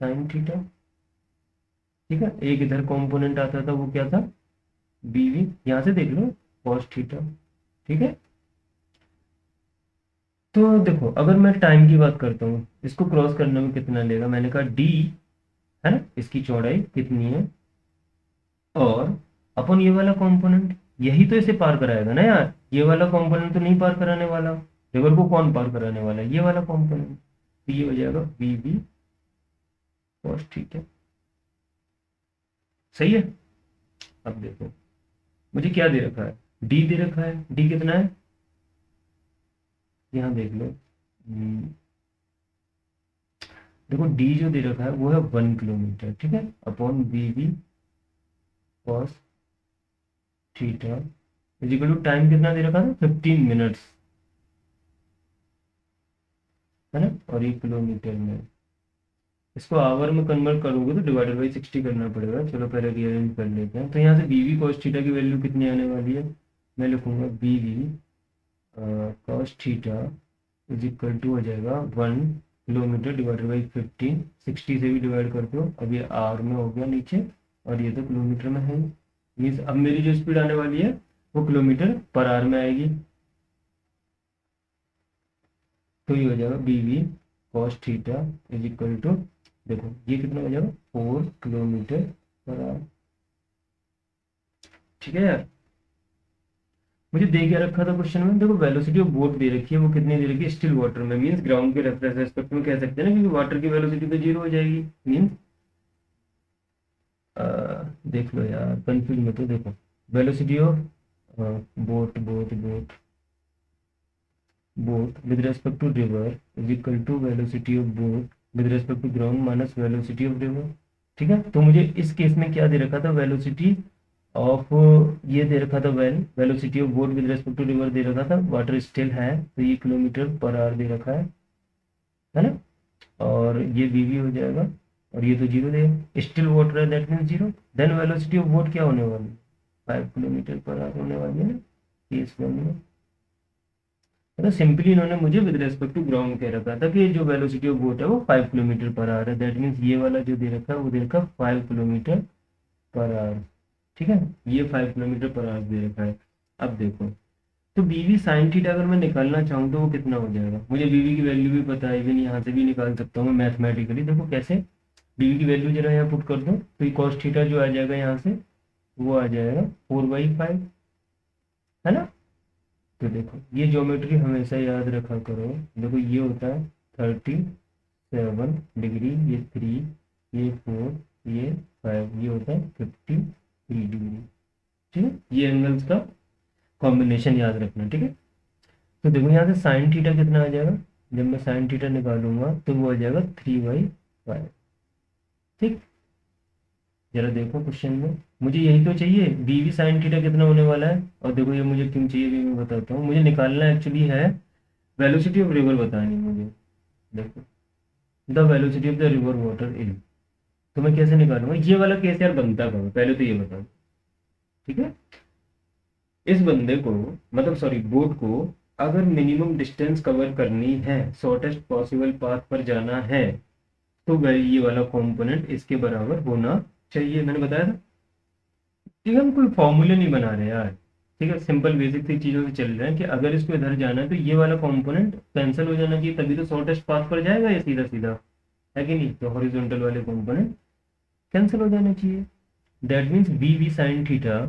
साइन थीटा। ठीक है, एक इधर कंपोनेंट आता था, वो क्या था, बी वी, यहाँ से देख लो, कॉस थीटा। ठीक है, तो देखो अगर मैं टाइम की बात करता हूँ, इसको क्रॉस करने में कितना लेगा, मैंने कहा डी है ना, इसकी चौड़ाई कितनी है, और अपन ये वाला कंपोनेंट, यही तो इसे पार कराएगा ना यार, ये वाला कंपोनेंट तो नहीं पार कराने वाला, रिवर को कौन पार कराने वाला है, ये वाला कंपोनेंट, तो ये हो जाएगा बी बी कॉस थीटा। सही है, अब देखो मुझे क्या दे रखा है, डी दे रखा है, डी कितना है, यहाँ देख लो, देखो डी जो दे रखा है वो है 1 किलोमीटर। ठीक है, upon B B cos theta is equal to time कितना दे रखा था, 15 मिनट्स, है ना, और ये किलोमीटर में, इसको आवर में कन्वर्ट करोगे तो डिवाइडेड बाई 60 करना पड़ेगा। चलो पहले रीअरेंज कर लेते हैं, तो यहाँ से बी वी कॉस थीटा की वैल्यू कितनी आने वाली है, मैं लिखूंगा B V cos theta is equal to हो जाएगा 1 किलोमीटर डिवाइडेड बाई 15, 60 से भी डिवाइड करते हो, अब ये आर में हो गया नीचे, और ये तो किलोमीटर में है। मीन्स अब मेरी जो स्पीड आने वाली है वो किलोमीटर पर आवर में आएगी, तो ये हो जाएगा B V cos theta is equal to, देखो ये कितना हो जाएगा, 4 किलोमीटर पर आवर। ठीक है यार, मुझे दे क्या रखा था क्वेश्चन में, देखो वेलोसिटी ऑफ बोट दे रखी है, वो कितनी दे रखी है, स्टिल वाटर में, मीन्स ग्राउंड के रेफरेंस रेस्पेक्ट में कह सकते हैं ना, क्योंकि वाटर की वेलोसिटी तो जीरो हो जाएगी। मीन्स देख लो यार, कंफ्यूज मत हो, देखो velocity of boat boat boat boat with respect to river is equal to velocity of boat with respect to ground minus velocity of river. ठीक है, तो मुझे इस केस में क्या दे रखा था, वेलोसिटी ऑफ, ये दे रखा था velocity of boat with respect to river दे रखा था, वाटर स्टिल है तो ये किलोमीटर पर आवर दे रखा है ना, और ये वीवी हो जाएगा, और ये तो जीरो देगा, स्टिल वाटर है that mean zero. Then velocity of boat क्या होने वाली है, 5 किलोमीटर पर आवर होने वाली है ना, ये इस फॉर्म में, तो सिंपली इन्होंने मुझे विद रेस्पेक्ट टू ग्राउंड कह रखा था कि जो वेलोसिटी ऑफ बोट है वो 5 किलोमीटर पर आवर है, दैट मीन्स ये वाला जो दे रखा है वो दे रखा है 5 किलोमीटर पर आवर। ठीक है, ये 5 किलोमीटर पर आवर दे रखा है। अब देखो, तो बीवी साइन थीटा अगर मैं निकालना चाहूँ तो वो कितना हो जाएगा, मुझे बीवी की वैल्यू भी पता है, इवन यहाँ से भी निकाल सकता हूँ मैं मैथमेटिकली। देखो कैसे, बीवी की वैल्यू जरा यहाँ पुट कर दो, तो ये कॉस थीटा जो आ जाएगा यहाँ से वो आ जाएगा 4/5, है ना। तो देखो ये ज्योमेट्री हमेशा याद रखा करो, देखो ये होता है 37 डिग्री, ये 3, ये 4, ये 5, ये होता है 53 डिग्री। ठीक है, ये एंगल्स का कॉम्बिनेशन याद रखना, ठीक है। तो देखो यहाँ से साइन थीटा कितना आ जाएगा, जब मैं साइन थीटा निकालूंगा तो वो आ जाएगा 3/5। ठीक, जरा देखो क्वेश्चन में, मुझे यही तो चाहिए, बी वी साइन थीटा कितना होने वाला है, और देखो ये मुझे क्यों चाहिए भी मैं बताता हूँ। मुझे निकालना एक्चुअली है वेलोसिटी ऑफ रिवर, बतानी है मुझे। देखो, the velocity of the river water is, तो मैं कैसे निकालूंगा ये वाला केस यार, बनता कब है पहले तो ये बताओ, ठीक है। इस बंदे को, मतलब सॉरी बोट को, अगर मिनिमम डिस्टेंस कवर करनी है, शॉर्टेस्ट पॉसिबल पाथ पर जाना है, तो वह ये वाला कंपोनेंट इसके बराबर होना चाहिए, मैंने बताया था। ठीक है, हम कोई फॉर्मूले नहीं बना रहे यार, ठीक है, सिंपल बेसिक सी चीजों से चल रहे हैं कि अगर इसको इधर जाना है तो ये वाला कंपोनेंट कैंसिल हो जाना चाहिए, तभी तो शॉर्टेस्ट पाथ पर जाएगा ये सीधा सीधा, है कि नहीं। तो हॉरिजॉन्टल वाले कंपोनेंट कैंसिल हो जाना चाहिए। That means B V sine theta,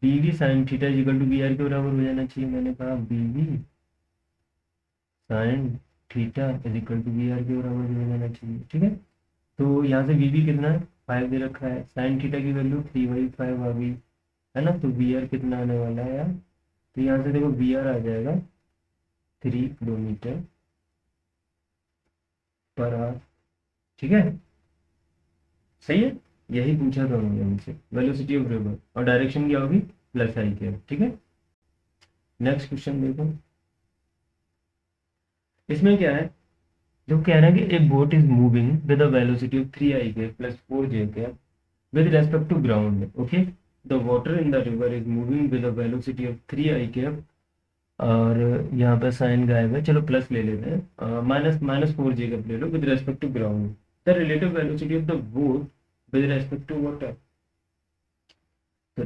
B V sine theta equal to B R के बराबर हो जाना चाहिए। मैंने कहा B V sine theta is equal to B R के बराबर हो जाना चाहिए, ठीक है। तो यहाँ से वी बी कितना है, 5 दे रखा है, साइन थीटा की वैल्यू 3/5 आ गई, है ना। तो वी आर कितना आने वाला है यार, तो यहाँ से देखो वी आर आ जाएगा 3 किलोमीटर पर आवर, ठीक है, सही है। यही पूछा था उन्होंने हमसे, वेलोसिटी ऑफ रिवर, और डायरेक्शन क्या होगी प्लस आई के, ठीक है। नेक्स्ट क्वेश्चन देखो, इसमें क्या है, जो कह रहा है कि ए boat is moving with a velocity of 3 i plus 4 j with respect to ground, okay, the water in the river is moving with a velocity of 3 i, और यहाँ पे साइन गायब है, चलो प्लस ले लेते हैं, माइनस माइनस 4 j ले लो, with respect to ground, the relative velocity of the boat with respect to water. तो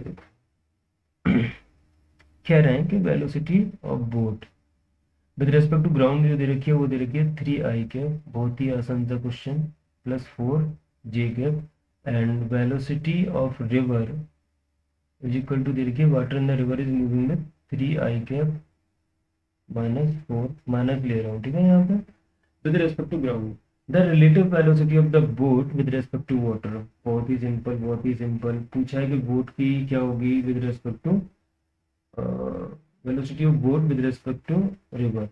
कह रहे हैं कि velocity of boat with respect to ground जो दे रखी है वो दे रखी है 3 i, बहुत ही आसान सा question, plus 4 j, and velocity of river is equal to दे रखी है water in the river is moving में 3 i माइनस 4, माइनस ले रहा हूँ, ठीक है, यहाँ पे with respect to ground, the relative velocity of the boat with respect to water. बहुत ही सिंपल, बहुत ही सिंपल पूछा है कि बोट की क्या होगी with respect to, velocity of boat with respect to river,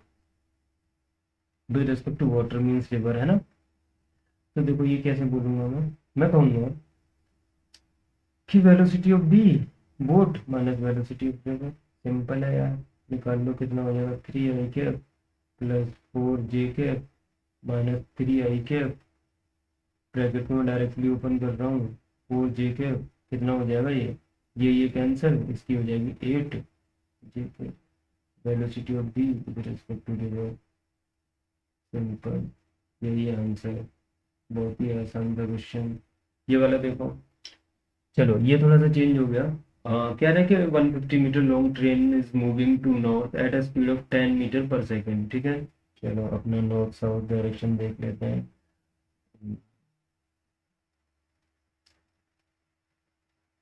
with respect to water means river, है ना। तो देखो ये कैसे बोलूंगा मैं कहूँगा कि velocity of the boat minus velocity of river, simple है यार, निकाल लो कितना हो जाएगा 3 i plus 4 j minus 3 i, bracket में डायरेक्टली ओपन कर रहा हूँ, 4 j कितना हो जाएगा ये कैंसिल, इसकी हो जाएगी 8 j, velocity of the with respect to river, simple, यही है आंसर। बहुत ही आसान था क्वेश्चन ये वाला, देखो चलो ये थोड़ा सा चेंज हो गया। कह रहे हैं कि 150 metre long train is moving to north at a speed of 10 metre per second, ठीक है। चलो अपना नॉर्थ साउथ डायरेक्शन देख लेते हैं,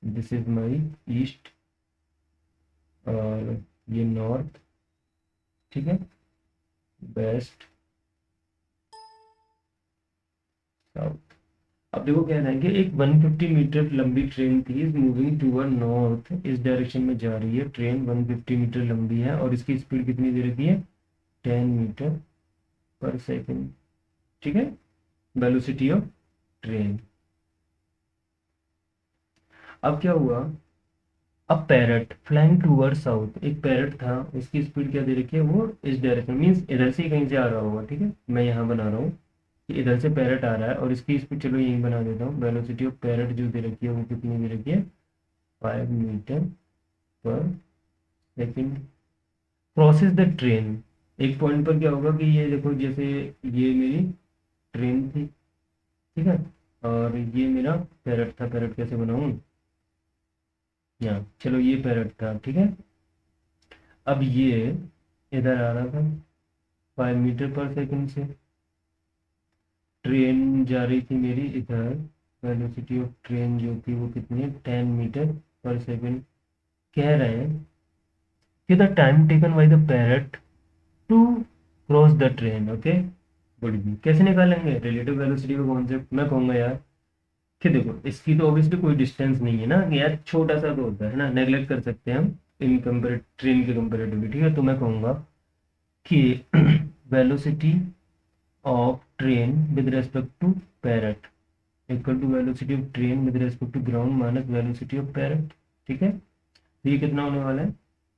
दिस इज माई ईस्ट और ये नॉर्थ, ठीक है, वेस्ट साउथ। अब देखो क्या है कि एक 150 मीटर लंबी ट्रेन थी, इज मूविंग टूवर्ड नॉर्थ, इस डायरेक्शन में जा रही है ट्रेन, 150 मीटर लंबी है और इसकी स्पीड कितनी दे रखी है 10 मीटर पर सेकेंड, ठीक है, वेलोसिटी ऑफ ट्रेन। अब क्या हुआ, अब पैरट फ्लाइंग टूवर्ड साउथ, एक पैरट था, उसकी स्पीड क्या दे रखी है वो इस डायरेक्शन, मीन्स इधर से ही कहीं से आ रहा होगा, ठीक है, मैं यहाँ बना रहा हूँ कि इधर से पैरट आ रहा है और इसकी स्पीड चलो यहीं बना देता हूँ, वेलोसिटी ऑफ पैरट जो दे रखी है वो कितनी दे रखी है 5 metre per second, crosses the train, एक पॉइंट पर क्या होगा कि ये देखो जैसे ये मेरी ट्रेन थी, ठीक है, और ये मेरा पैरट था, पैरट कैसे बनाऊँ, यहाँ चलो ये पैरट था, ठीक है। अब ये इधर आ रहा था 5 मीटर पर सेकंड से, ट्रेन जा रही थी मेरी इधर, वेलोसिटी ऑफ ट्रेन जो थी वो कितनी है 10 मीटर पर सेकंड। कह रहे हैं कि the time taken by the parrot to cross the train, okay, बड़ी भी कैसे निकालेंगे रिलेटिव वेलोसिटी का कॉन्सेप्ट, मैं कहूँगा यार कि देखो इसकी तो ऑब्वियसली कोई डिस्टेंस नहीं है ना, यार छोटा सा तो होता है ना, नेगलेक्ट कर सकते हैं हम, इन कंपेयर ट्रेन के कंपेरेटिवली, ठीक है। तो मैं कहूँगा कि velocity of train with respect to parrot equal to velocity of train with respect to ground minus velocity of parrot, ठीक है। तो ये कितना होने वाला है,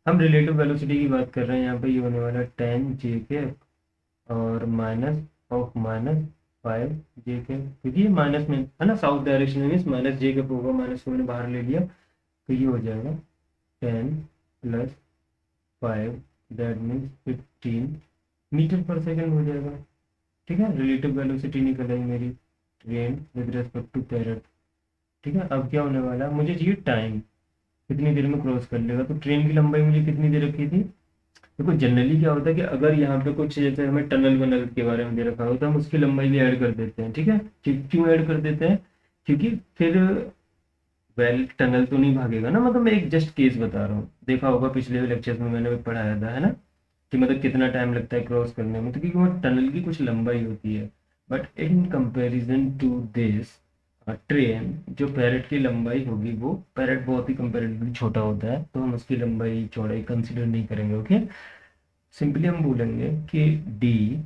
हम रिलेटिव वेलोसिटी की बात कर रहे हैं यहाँ पे, ये होने वाला है 10 j के और माइनस ऑफ माइनस 5 j के, क्योंकि ये माइनस में है ना, साउथ डायरेक्शन में माइनस j के होगा, माइनस को मैंने बाहर ले लिया, तो ये हो जाएगा 10 + 5 that means 15 metre per second हो जाएगा, ठीक है। रिलेटिव वेलोसिटी निकल आई मेरी train with respect to parrot, ठीक है। अब क्या होने वाला है, मुझे चाहिए टाइम, कितनी देर में क्रॉस कर लेगा। तो ट्रेन की लंबाई मुझे कितनी दे रखी थी, देखो जनरली क्या होता है कि अगर यहाँ पे कुछ जैसे हमें टनल वनल के बारे में दे रखा हो तो हम उसकी लंबाई भी ऐड कर देते हैं, ठीक है। क्यों ऐड कर देते हैं, क्योंकि फिर वेल टनल तो नहीं भागेगा ना, मतलब मैं एक जस्ट केस बता रहा हूँ, देखा होगा पिछले लेक्चर्स में मैंने भी पढ़ाया था, है ना, कि मतलब कितना टाइम लगता है क्रॉस करने में, तो क्योंकि वो टनल की कुछ लंबाई होती है। But in comparison to this train जो पैरेट की लंबाई होगी, वो पैरेट बहुत ही कंपेरेटिवली छोटा होता है, तो हम उसकी लंबाई चौड़ाई कंसिडर नहीं करेंगे, ओके। सिंपली हम बोलेंगे कि डी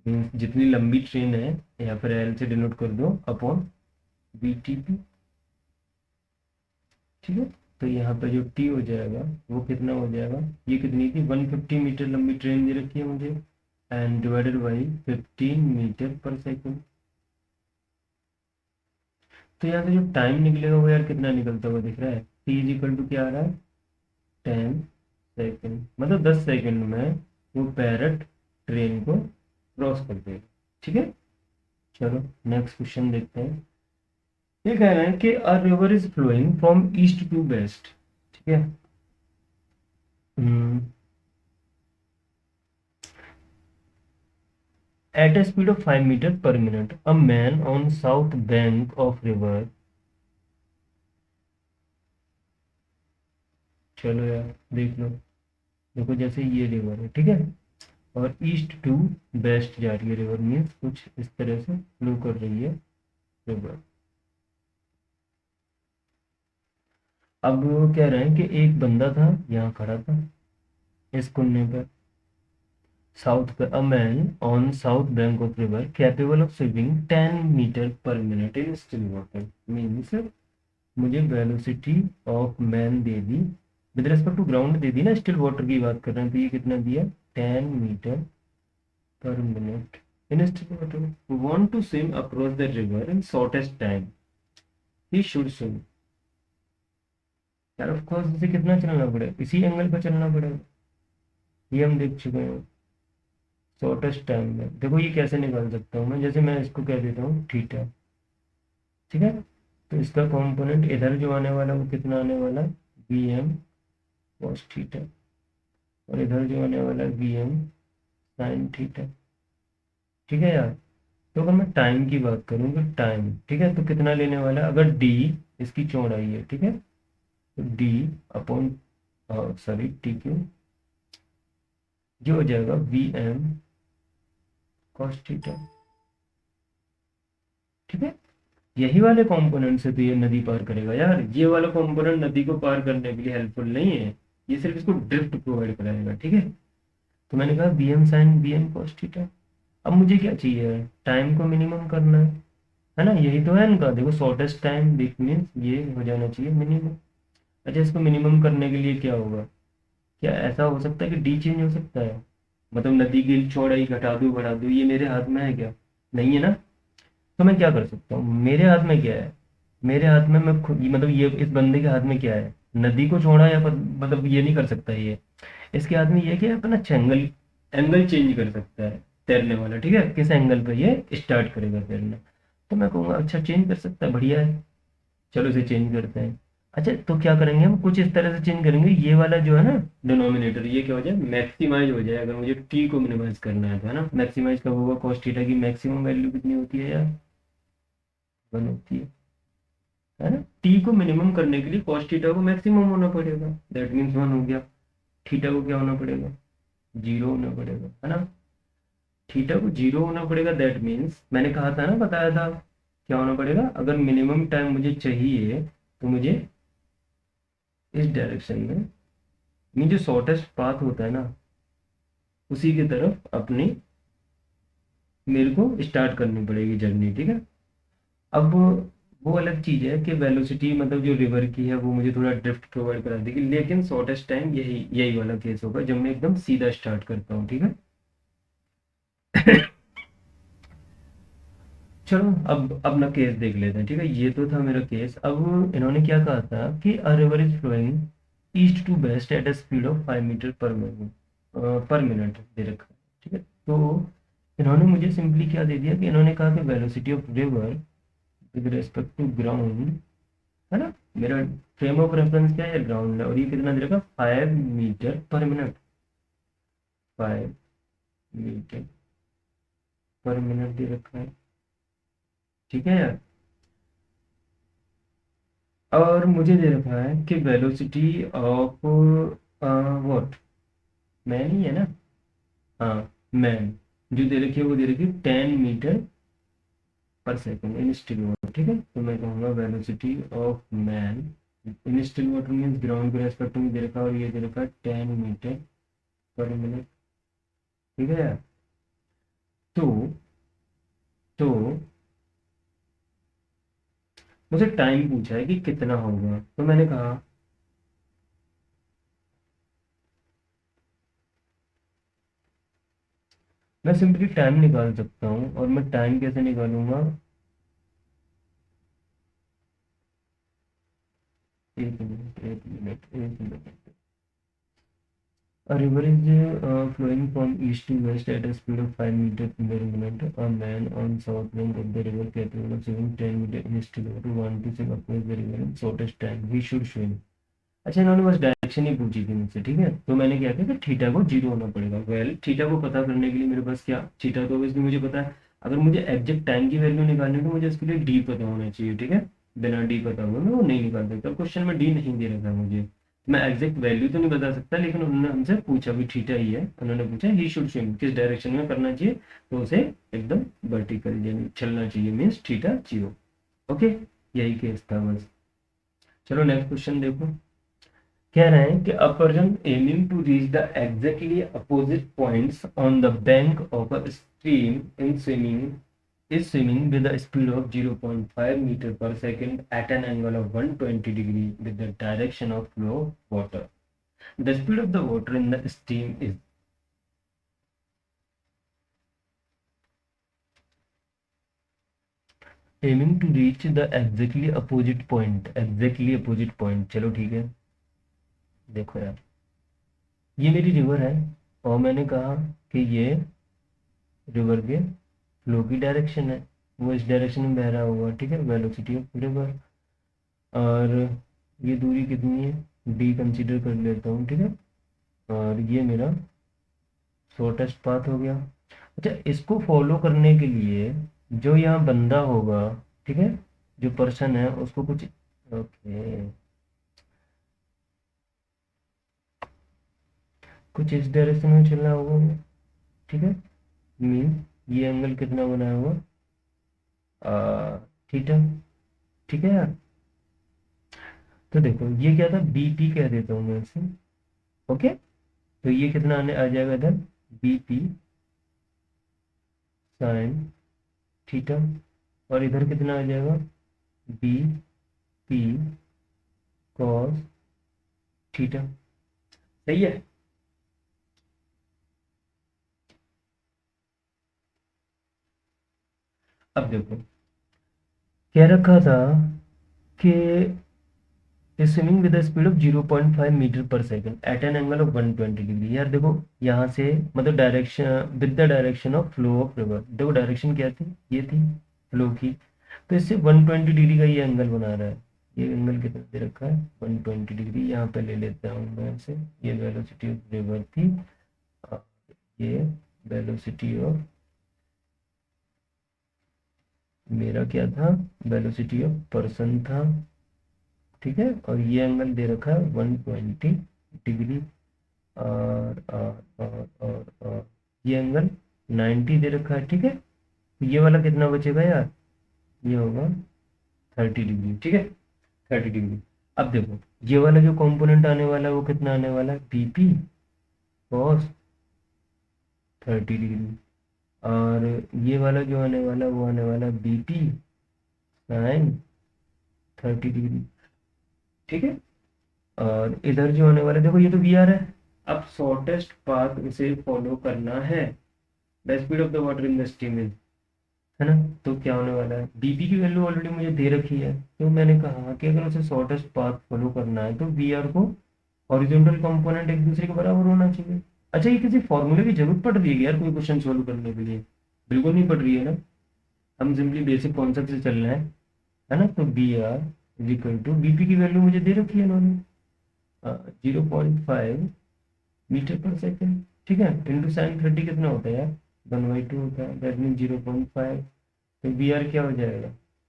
जितनी लंबी ट्रेन है, या फिर एल से डिनोट कर दो अपॉन वी टी पी, ठीक है। तो यहाँ पे जो टी हो जाएगा वो कितना हो जाएगा, ये कितनी थी 150 मीटर लंबी ट्रेन दे रखी है मुझे, and divided by 15 metre per second. तो यहाँ से जो टाइम निकलेगा वो यार कितना निकलता हुआ दिख रहा है, टी इज इक्वल टू क्या आ रहा है 10 सेकेंड, मतलब 10 सेकेंड में वो पैरेट ट्रेन को क्रॉस कर देगा, ठीक है। चलो नेक्स्ट क्वेश्चन देखते हैं। ये कह रहे हैं कि a river is flowing from east to west, ठीक है। At a speed of 5 meter per minute, a man on south bank of river, चलो यार देख लो, देखो जैसे ये रिवर है, ठीक है, और ईस्ट टू वेस्ट जा रही है रिवर, मीन्स कुछ इस तरह से फ्लो कर रही है रिवर। अब वो कह रहे हैं कि एक बंदा था यहाँ खड़ा था इस कोने पर, साउथ पे, a man on south bank of river capable of swimming 10 metre per minute in still water, means मुझे वेलोसिटी ऑफ मैन दे दी, विद रिस्पेक्ट टू ग्राउंड दे दी ना, स्टिल वाटर की बात कर रहे हैं, तो ये कितना दिया 10 metre per minute in still water, want to swim across the river in shortest time, he should swim. यार ऑफ कोर्स इसे कितना चलना पड़ेगा, इसी एंगल पर चलना पड़ेगा, ये हम देख चुके हैं। शॉर्टेस्ट टाइम में देखो ये कैसे निकाल सकता हूँ मैं, जैसे मैं इसको कह देता हूँ थीटा, ठीक है। तो इसका कंपोनेंट इधर जो आने वाला वो कितना आने वाला है वी एम कॉस थीटा, और इधर जो आने वाला है वी एम साइन थीटा, ठीक है यार। तो अगर मैं टाइम की बात करूँ तो टाइम, ठीक है, तो कितना लेने वाला है, अगर डी इसकी चौड़ाई है, ठीक है, तो D upon sorry T Q, जो हो जाएगा वी एम कॉस थीटा, ठीक है। यही वाले कंपोनेंट से तो ये नदी पार करेगा यार, ये वाला कंपोनेंट नदी को पार करने के लिए हेल्पफुल नहीं है, ये सिर्फ इसको ड्रिफ्ट प्रोवाइड कराएगा, ठीक है। तो मैंने कहा B M sine B M cos theta. अब मुझे क्या चाहिए, टाइम को मिनिमम करना है ना, यही तो है इनका, देखो शॉर्टेस्ट टाइम दिस मीन्स ये हो जाना चाहिए मिनिमम। अच्छा इसको मिनिमम करने के लिए क्या होगा, क्या ऐसा हो सकता है कि डी चेंज हो सकता है, मतलब नदी की चौड़ाई घटा दूं बढ़ा दूं, ये मेरे हाथ में है क्या, नहीं है ना। तो मैं क्या कर सकता हूँ, मेरे हाथ में क्या है, मेरे हाथ में मैं खुद मतलब ये इस बंदे के हाथ में क्या है, नदी को छोड़ा या मतलब ये नहीं कर सकता ये, इसके हाथ में ये कि अपना एंगल एंगल चेंज कर सकता है तैरने वाला, ठीक है, किस एंगल पे ये स्टार्ट करेगा तैरना। तो मैं कहूँगा अच्छा चेंज कर सकता है, बढ़िया है, चलो इसे चेंज करते हैं। अच्छा तो क्या करेंगे हम, कुछ इस तरह से चेंज करेंगे, ये वाला जो है ना डिनोमिनेटर, ये क्या हो जाए मैक्सिमाइज हो जाए, अगर मुझे टी को मिनिमाइज करना है तो, है ना। मैक्सिमाइज कब होगा, कॉस थीटा की मैक्सिमम वैल्यू कितनी होती है यार, 1 होती है ना। टी को मिनिमम करने के लिए कॉस थीटा को मैक्सिमम होना पड़ेगा, दैट मीन्स 1 हो गया, थीटा को क्या होना पड़ेगा 0 होना पड़ेगा, है ना। थीटा को 0 होना पड़ेगा, दैट मीन्स मैंने कहा था ना, बताया था क्या होना पड़ेगा, अगर मिनिमम टाइम मुझे चाहिए तो मुझे इस डायरेक्शन में, मीन जो शॉर्टेस्ट पाथ होता है ना, उसी की तरफ अपनी मेरे को स्टार्ट करनी पड़ेगी जर्नी, ठीक है। अब वो अलग चीज़ है कि वेलोसिटी मतलब जो रिवर की है वो मुझे थोड़ा ड्रिफ्ट प्रोवाइड करा देगी, लेकिन शॉर्टेस्ट टाइम यही यही वाला केस होगा जब मैं एकदम सीधा स्टार्ट करता हूँ, ठीक है। चलो अब अपना केस देख लेते हैं, ठीक है। ये तो था मेरा केस। अब इन्होंने क्या कहा था कि a river is flowing east to west at a speed of 5 metre per minute दे रखा है, ठीक है। तो इन्होंने मुझे सिंपली क्या दे दिया कि इन्होंने कहा कि velocity of river with respect to ground, है ना, मेरा फ्रेम ऑफ रेफरेंस क्या है, ग्राउंड है, और ये कितना दे रखा, 5 metre per minute, 5 metre per minute दे रखा है, ठीक है यार। और मुझे दे रखा है कि वेलोसिटी ऑफ व्हाट, मैन ही है ना, हाँ, मैन, जो दे रखी है वो दे रखी है 10 मीटर पर सेकेंड इन स्टिल वाटर, ठीक है। तो मैं कहूँगा velocity of man in still water means ground के रेस्पेक्ट में दे रखा है, और ये दे रखा है 10 मीटर पर मिनट, ठीक है यार। तो तो मुझे टाइम पूछा है कि कितना होगा, तो मैंने कहा मैं सिंपली टाइम निकाल सकता हूँ, और मैं टाइम कैसे निकालूंगा, 1 minute, 1 minute, 1 minute. A river is flowing from east to west at a speed of 5 meters per minute. A man on south bank of the river capable of swimming 10 meters in still water want to swim across the river in shortest time. He should swim. अच्छा, इन्होंने बस direction ही पूछी थी मुझसे, ठीक है। तो मैंने क्या किया कि थीटा को जीरो होना पड़ेगा। वेल, थीटा को पता करने के लिए मेरे पास क्या, थीटा तो ऑब्वियसली मुझे पता है। अगर मुझे एग्जैक्ट टाइम की वैल्यू निकालनी है तो मुझे इसके लिए डी पता होना चाहिए, ठीक है। बिना डी पता हुआ मैं वो नहीं निकाल सकता। क्वेश्चन में डी नहीं दे रखा है मुझे, मैं एग्जैक्ट वैल्यू तो नहीं बता सकता, लेकिन उन्होंने हमसे पूछा भी थीटा ही है। उन्होंने पूछा ही शुड स्विम किस डायरेक्शन में करना चाहिए, तो उसे एकदम वर्टिकल यानी चलना चाहिए, मीन्स थीटा जीरो। ओके, यही केस था बस। चलो नेक्स्ट क्वेश्चन देखो। कह रहे हैं कि a person aiming to reach the exactly opposite points on the bank of a stream in swimming is swimming with a speed of 0.5 meter per second at an angle of 120 degree with the direction of flow of water. The speed of the water in the stream is, aiming to reach the exactly opposite point, exactly opposite point। चलो ठीक है, देखो यार, ये मेरी river है, और मैंने कहा कि ये रिवर के फ्लो की डायरेक्शन है, वो इस डायरेक्शन में बह रहा होगा, ठीक है, वेलोसिटी ऑफ रिवर। और ये दूरी कितनी है, डी कंसीडर कर लेता हूँ, ठीक है। और ये मेरा शॉर्टेस्ट पाथ हो गया। अच्छा, इसको फॉलो करने के लिए जो यहाँ बंदा होगा, ठीक है, जो पर्सन है उसको कुछ, ओके, कुछ इस डायरेक्शन में चलना होगा, ठीक है। मीन ये एंगल कितना बनाया हुआ, थीटा, ठीक है यार। तो देखो ये क्या था, बीपी कह देता हूँ मैं इसे, ओके। तो ये कितना आने आ जाएगा इधर, बीपी साइन थीटा, और इधर कितना आ जाएगा, बी पी कॉस थीटा, सही है। अब देखो, कह रखा था कि swimming with speed of 0.5 meter per second at an angle of 120 degree. यार देखो, यहाँ से मतलब direction with the direction of flow of river, देखो डायरेक्शन क्या थी, ये थी फ्लो की। तो इससे 120 डिग्री का ये एंगल बना रहा है। ये एंगल कितना दे रखा है, 120 डिग्री। यहाँ पे ले लेता हूँ मैं इसे, ये वेलोसिटी ऑफ रिवर थी, और ये वेलोसिटी ऑफ मेरा क्या था, वेलोसिटी ऑफ पर्सन था, ठीक है। और ये एंगल दे रखा है 120 डिग्री, और ये एंगल 90 दे रखा है, ठीक है। तो ये वाला कितना बचेगा यार, ये होगा 30 डिग्री, ठीक है, 30 डिग्री। अब देखो ये वाला जो कंपोनेंट आने वाला है वो कितना आने वाला है, बीपी कॉस 30 डिग्री, और ये वाला जो आने वाला है वो आने वाला है बीपी साइन 30 डिग्री। ठीक है, और इधर जो आने वाला है, देखो ये तो वी आर है। अब शॉर्टेस्ट पाथ उसे फॉलो करना है, the speed of the water in the steam is, है ना। तो क्या होने वाला है, बीपी की वैल्यू ऑलरेडी मुझे दे रखी है, तो मैंने कहा कि अगर उसे शॉर्टेस्ट पाथ फॉलो करना है तो वी आर को हॉरिजॉन्टल कंपोनेंट एक दूसरे के बराबर होना चाहिए। अच्छा, ये किसी फॉर्मूले की जरूरत पड़ रही है क्या यार कोई क्वेश्चन सोल्व करने के लिए? बिल्कुल नहीं पड़ रही है ना, हम सिंपली बेसिक कॉन्सेप्ट से चल रहे हैं, है ना। तो B R is equal to, BP की वैल्यू मुझे दे रखी है इन्होंने 0.5 मीटर पर सेकेंड, ठीक है, इंटू साइन 30 कितना होता है यार, 1/2 होता है, दैट मीन 0.5। तो बी आर क्या हो जाएगा,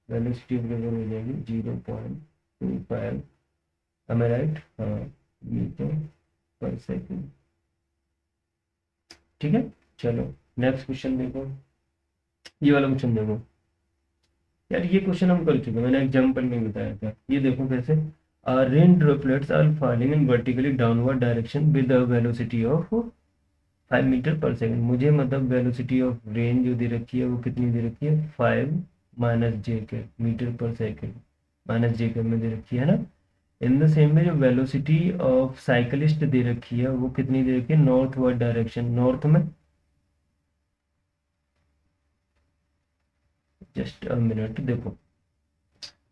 वेलोसिटी ऑफ रिवर हो जाएगी 0.25, am I राइट, हाँ, मीटर पर सेकेंड। ठीक है, चलो नेक्स्ट क्वेश्चन देखो, ये वाला क्वेश्चन देखो यार, ये क्वेश्चन हम कर चुके हैं, मैंने एग्जाम्पल में बताया था। ये देखो कैसे, rain droplets are falling in vertically downward direction with a velocity of 5 metre per second. मुझे मतलब वेलोसिटी ऑफ रेन जो दे रखी है वो कितनी दे रखी है, 5 - j के मीटर पर सेकेंड, -j के में दे रखी है ना। इन द सेम में जो वेलोसिटी ऑफ साइकिलिस्ट दे रखी है वो कितनी दे रखी है, नॉर्थ वर्ड डायरेक्शन, नॉर्थ में। जस्ट अ मिनट, देखो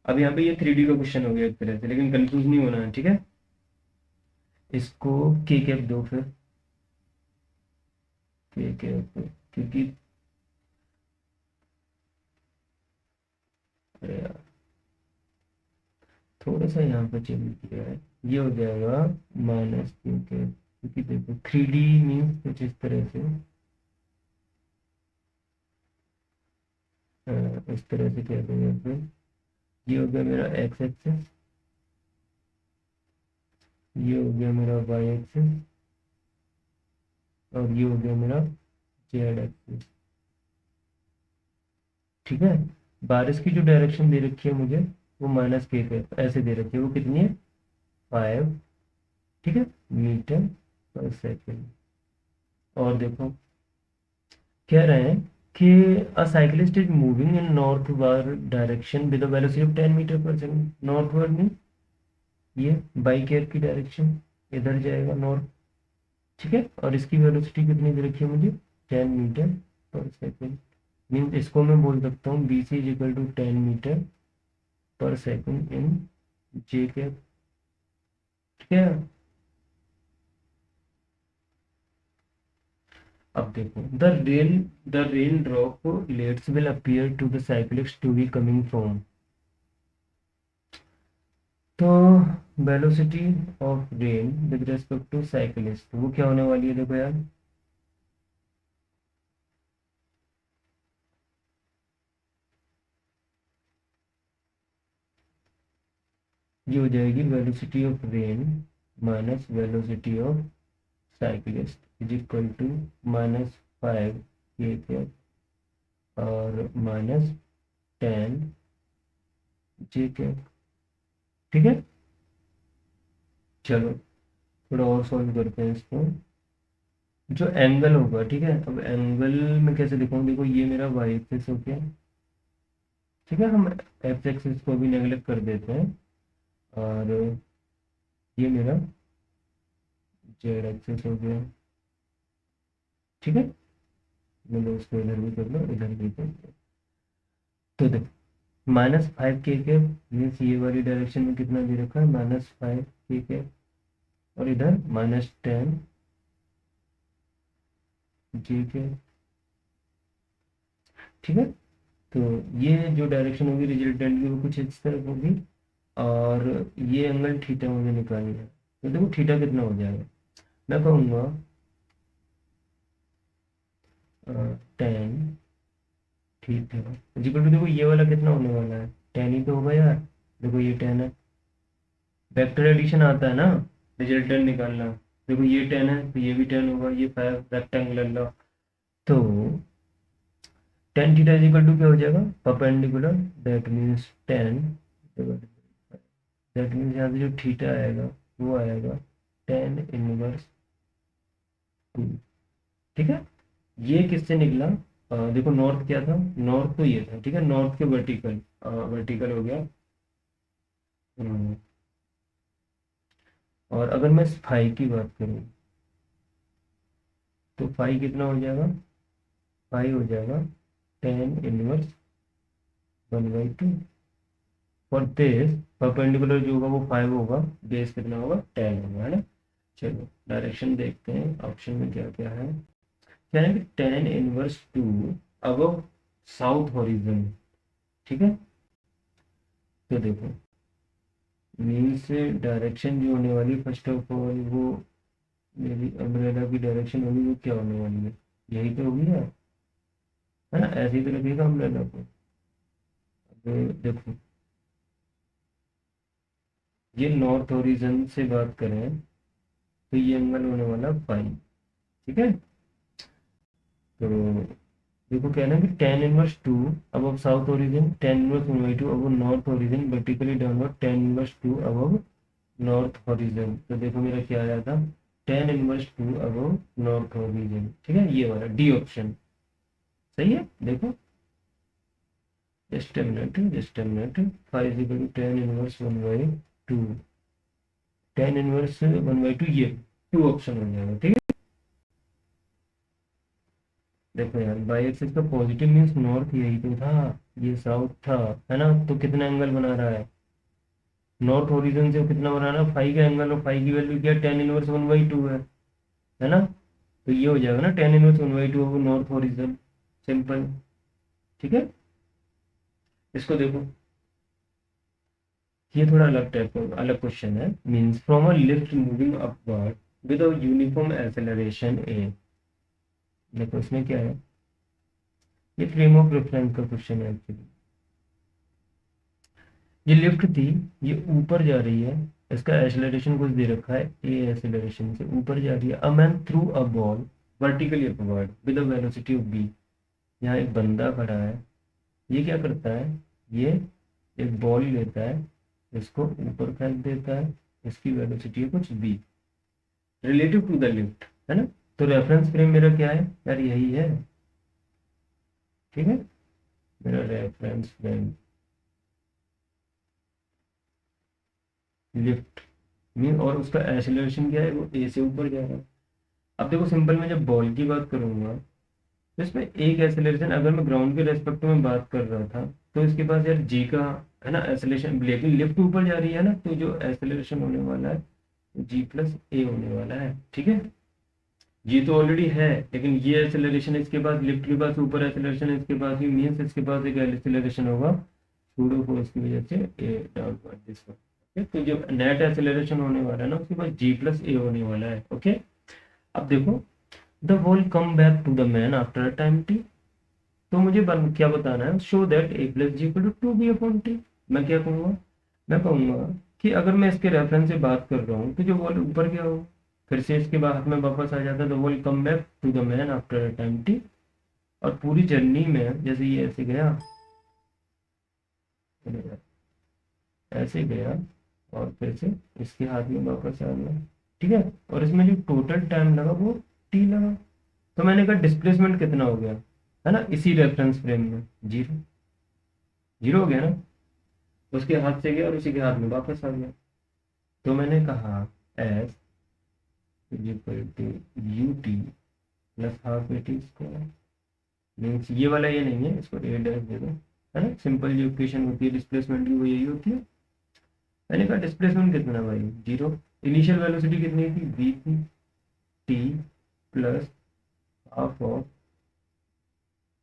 अब यहाँ पे ये 3D का क्वेश्चन हो गया एक तरह से, लेकिन कंफ्यूज नहीं होना है, ठीक है। इसको के कैप दो फिर, के कैप, क्योंकि अरे यार थोड़ा सा यहाँ पे चेंज किया है, ये हो जाएगा माइनस के कैप, क्योंकि देखो 3D मीन्स कुछ इस तरह से, इस तरह से कह देंगे फिर। ये हो गया मेरा एक्स एक्सिस, ये हो गया मेरा वाई एक्सिस, और ये हो गया मेरा जेड एक्सिस। ठीक है, बारिश की जो डायरेक्शन दे रखी है मुझे वो माइनस के कैप ऐसे दे रखी है, वो कितनी है, 5, ठीक है, मीटर पर सेकेंड। और देखो कह रहे हैं कि a cyclist is moving in northward direction with a velocity of 10 metre per second. Northward में ये बाइक एयर की डायरेक्शन, इधर जाएगा नॉर्थ, ठीक है, और इसकी वेलोसिटी कितनी दे रखी है मुझे, 10 मीटर पर सेकेंड। मीन्स इसको मैं बोल सकता हूँ B C is equal to 10 metre per second in J cap, ठीक है। अब देखो the rain droplets will appear to the cyclist to be coming from, तो velocity of rain with respect to cyclist वो क्या होने वाली है, देखो यार, ये हो जाएगी velocity of rain minus velocity of cyclist is equal to -5 और -10 ठीक है। चलो थोड़ा और सॉल्व करते हैं इसको, जो एंगल होगा, ठीक है, अब एंगल में कैसे लिखूंगा, देखो ये मेरा वाई एक्सिस हो गया, ठीक है, हम एक्स एक्सिस को भी नेगलेक्ट कर देते हैं, और ये मेरा जेड एक्सिस हो गया, ठीक है, मतलब उसको इधर भी कर लो इधर भी कर लो। तो देखो -5 मीन्स ये वाली डायरेक्शन में कितना दे रखा है, -5 और इधर -10 ठीक है। तो ये जो डायरेक्शन होगी रिजल्टेंट की वो कुछ इस तरह होगी, और ये एंगल थीटा मुझे निकालना है, तो देखो थीटा कितना हो जाएगा, मैं कहूँगा 10 थीटा इक्वल टू, देखो ये वाला कितना होने वाला है, 10 ही तो होगा यार, देखो ये 10 है, वेक्टर एडिशन आता है ना रिजल्टेंट निकालना, देखो ये 10 है तो ये भी 10 होगा, ये 5 रेक्टेंगुलर लो, तो 10 थीटा इज इक्वल टू क्या हो जाएगा, perpendicular, that means 10 divided by 5, that means यहाँ से जो थीटा आएगा वो आएगा tan इनवर्स 2। ठीक है, ये किससे निकला? देखो नॉर्थ क्या था, नॉर्थ तो ये था, ठीक है, नॉर्थ के वर्टिकल, वर्टिकल हो गया। हम्म, और अगर मैं फाई की बात करूँ तो फाई कितना हो जाएगा? फाई हो जाएगा tan inverse 1/2। For base perpendicular जो होगा वो 5 होगा, बेस कितना होगा? 10 होगा, है ना। चलो डायरेक्शन देखते हैं ऑप्शन में क्या क्या है। क्या है कि tan inverse 2 above south horizon. ठीक है, तो देखो मीन्स डायरेक्शन जो होने वाली फर्स्ट ऑफ ऑल वो मेरी अम्ब्रेला की डायरेक्शन होगी, वो क्या होने वाली है? यही तो होगी ना, है ना, ऐसे ही तो लगेगा अम्ब्रेला को। अब देखो ये नॉर्थ ओरिजन से बात करें तो ये एंगल होने वाला फाइव। ठीक है, तो देखो क्या है ना कि tan inverse 2 above south origin, tan inverse 1/2 above north origin, vertically downward tan inverse 2 above north origin. तो देखो मेरा क्या आया था, tan inverse 2 above north origin. ठीक है, ये वाला डी ऑप्शन सही है। देखो just a minute 5 is equal to tan inverse 1/2, tan inverse 1/2, ये टू ऑप्शन हो जाएगा। ठीक है, देखो यार बाई एक्सिस का पॉजिटिव मीन्स नॉर्थ, यही तो था, ये साउथ था, है ना। तो कितना एंगल बना रहा है? नॉर्थ ओरिजिन से कितना बना रहा है? फाइव का एंगल, और फाइव की वैल्यू क्या है? tan इनवर्स 1/2 है ना। तो ये हो जाएगा ना tan inverse 1/2 of north origin, simple. ठीक है, इसको देखो, ये थोड़ा अलग टाइप का अलग क्वेश्चन है। Means from a lift moving upward with a uniform acceleration A. देखो इसमें क्या है, ये फ्रेम ऑफ रेफरेंस का क्वेश्चन है एक्चुअली। ये लिफ्ट थी, ये ऊपर जा रही है, इसका एक्सेलरेशन कुछ दे रखा है ए, एक्सेलरेशन से ऊपर जा रही है। A man through a ball vertically upward with a velocity of B. यहाँ एक बंदा खड़ा है, ये क्या करता है, ये एक बॉल लेता है, इसको ऊपर फेंक देता है, इसकी वेलोसिटी है कुछ B relative to the lift, है ना। तो रेफरेंस फ्रेम मेरा क्या है यार? यही है। ठीक है, मेरा रेफरेंस फ्रेम लिफ्ट मीन, और उसका एक्सेलरेशन क्या है? वो ए से ऊपर जा रहा है। अब देखो सिंपल, मैं जब बॉल की बात करूंगा तो इसमें एक एक्सेलरेशन, अगर मैं ग्राउंड के रेस्पेक्ट में बात कर रहा था तो इसके पास यार जी का, है ना, एक्सेलरेशन, लेकिन लिफ्ट ऊपर जा रही है ना, तो जो एक्सेलरेशन होने वाला है जी प्लस ए होने वाला है। ठीक है, जी तो ऑलरेडी है, लेकिन ये एक्सेलरेशन इसके पास, लिफ्ट के पास ऊपर एक्सेलरेशन इसके पास भी, मीन्स इसके पास एक एक्सेलरेशन होगा सूडो फोर्स की वजह से ए डाउनवर्ड दिस वन। ओके, तो जो नेट एक्सेलरेशन होने वाला है ना उसके पास जी प्लस ए होने वाला है। ओके, अब देखो the wall come back to the man after a time T. तो मुझे क्या बताना है? Show that A plus G equal to to B upon टी। मैं क्या कहूँगा? मैं कहूँगा कि अगर मैं इसके रेफरेंस से बात कर रहा हूँ तो जो वॉल ऊपर गया हो, फिर से इसके बाद में वापस आ जाता है, the wall come back to the man after a time T. और पूरी जर्नी में जैसे ये ऐसे गया, ऐसे गया, और फिर से इसके हाथ में वापस आ गया। ठीक है, और इसमें जो टोटल टाइम लगा वो टी लगा। तो मैंने कहा डिस्प्लेसमेंट कितना हो गया, है ना, इसी रेफरेंस फ्रेम में जीरो। जीरो हो गया ना, उसके हाथ से गया और उसी के हाथ में वापस आ गया। तो मैंने कहा S is equal to U T plus half A T square. Means ये वाला ये नहीं है, इसको ए डैश दे दो, है ना। सिंपल जो इक्वेशन होती है डिस्प्लेसमेंट की वो यही होती है। मैंने कहा डिस्प्लेसमेंट कितना भाई? जीरो। इनिशियल वेलोसिटी कितनी थी? वी थी, टी प्लस हाफ ऑफ,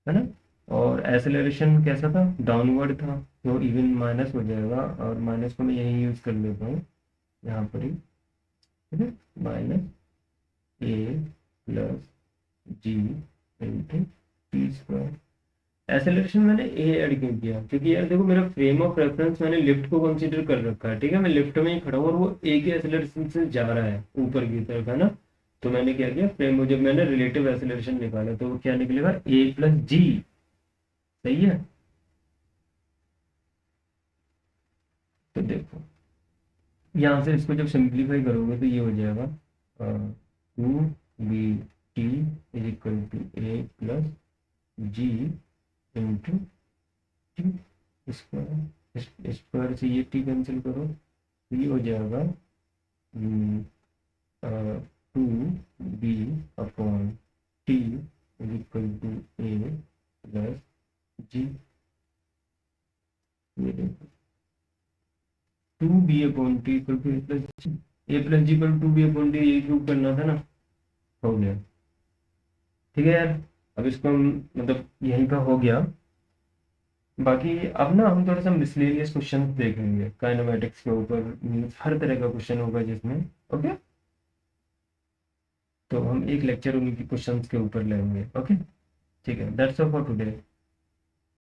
है ना। और एक्सेलरेशन कैसा था? डाउनवर्ड था, तो इवन माइनस हो जाएगा, और माइनस को मैं यही यूज कर लेता हूँ यहाँ पर ही। ठीक है, माइनस ए plus G into T square. Acceleration मैंने ए ऐड क्यों किया? क्योंकि यार देखो मेरा फ्रेम ऑफ रेफरेंस मैंने लिफ्ट को कंसीडर कर रखा है। ठीक है, मैं लिफ्ट में ही खड़ा हूँ और वो ए के एक्सेलरेशन से जा रहा है ऊपर की तरफ, है ना। तो मैंने क्या किया, फ्रेम जब मैंने रिलेटिव एक्सेलरेशन निकाला तो वो क्या निकलेगा? ए प्लस जी। सही है, तो देखो यहाँ से इसको जब सिंप्लीफाई करोगे तो ये हो जाएगा 2bt is equal to A plus G into T square. Square से ये टी कैंसिल करो तो ये हो जाएगा 2b upon T is equal to A plus G. ये देखो 2b upon T equal to A plus G, A plus G equal to B upon T, ये प्रूव करना था ना, हो गया। ठीक है यार, अब इसको हम मतलब यहीं का हो गया। बाकी अब ना हम थोड़ा सा मिसलेनियस क्वेश्चन देखेंगे काइनेमेटिक्स के ऊपर, मीन्स हर तरह का क्वेश्चन होगा जिसमें। ओके, तो हम एक लेक्चर उन्हीं के क्वेश्चंस के ऊपर लेंगे। ओके, ठीक है, दैट्स ऑल फॉर टुडे।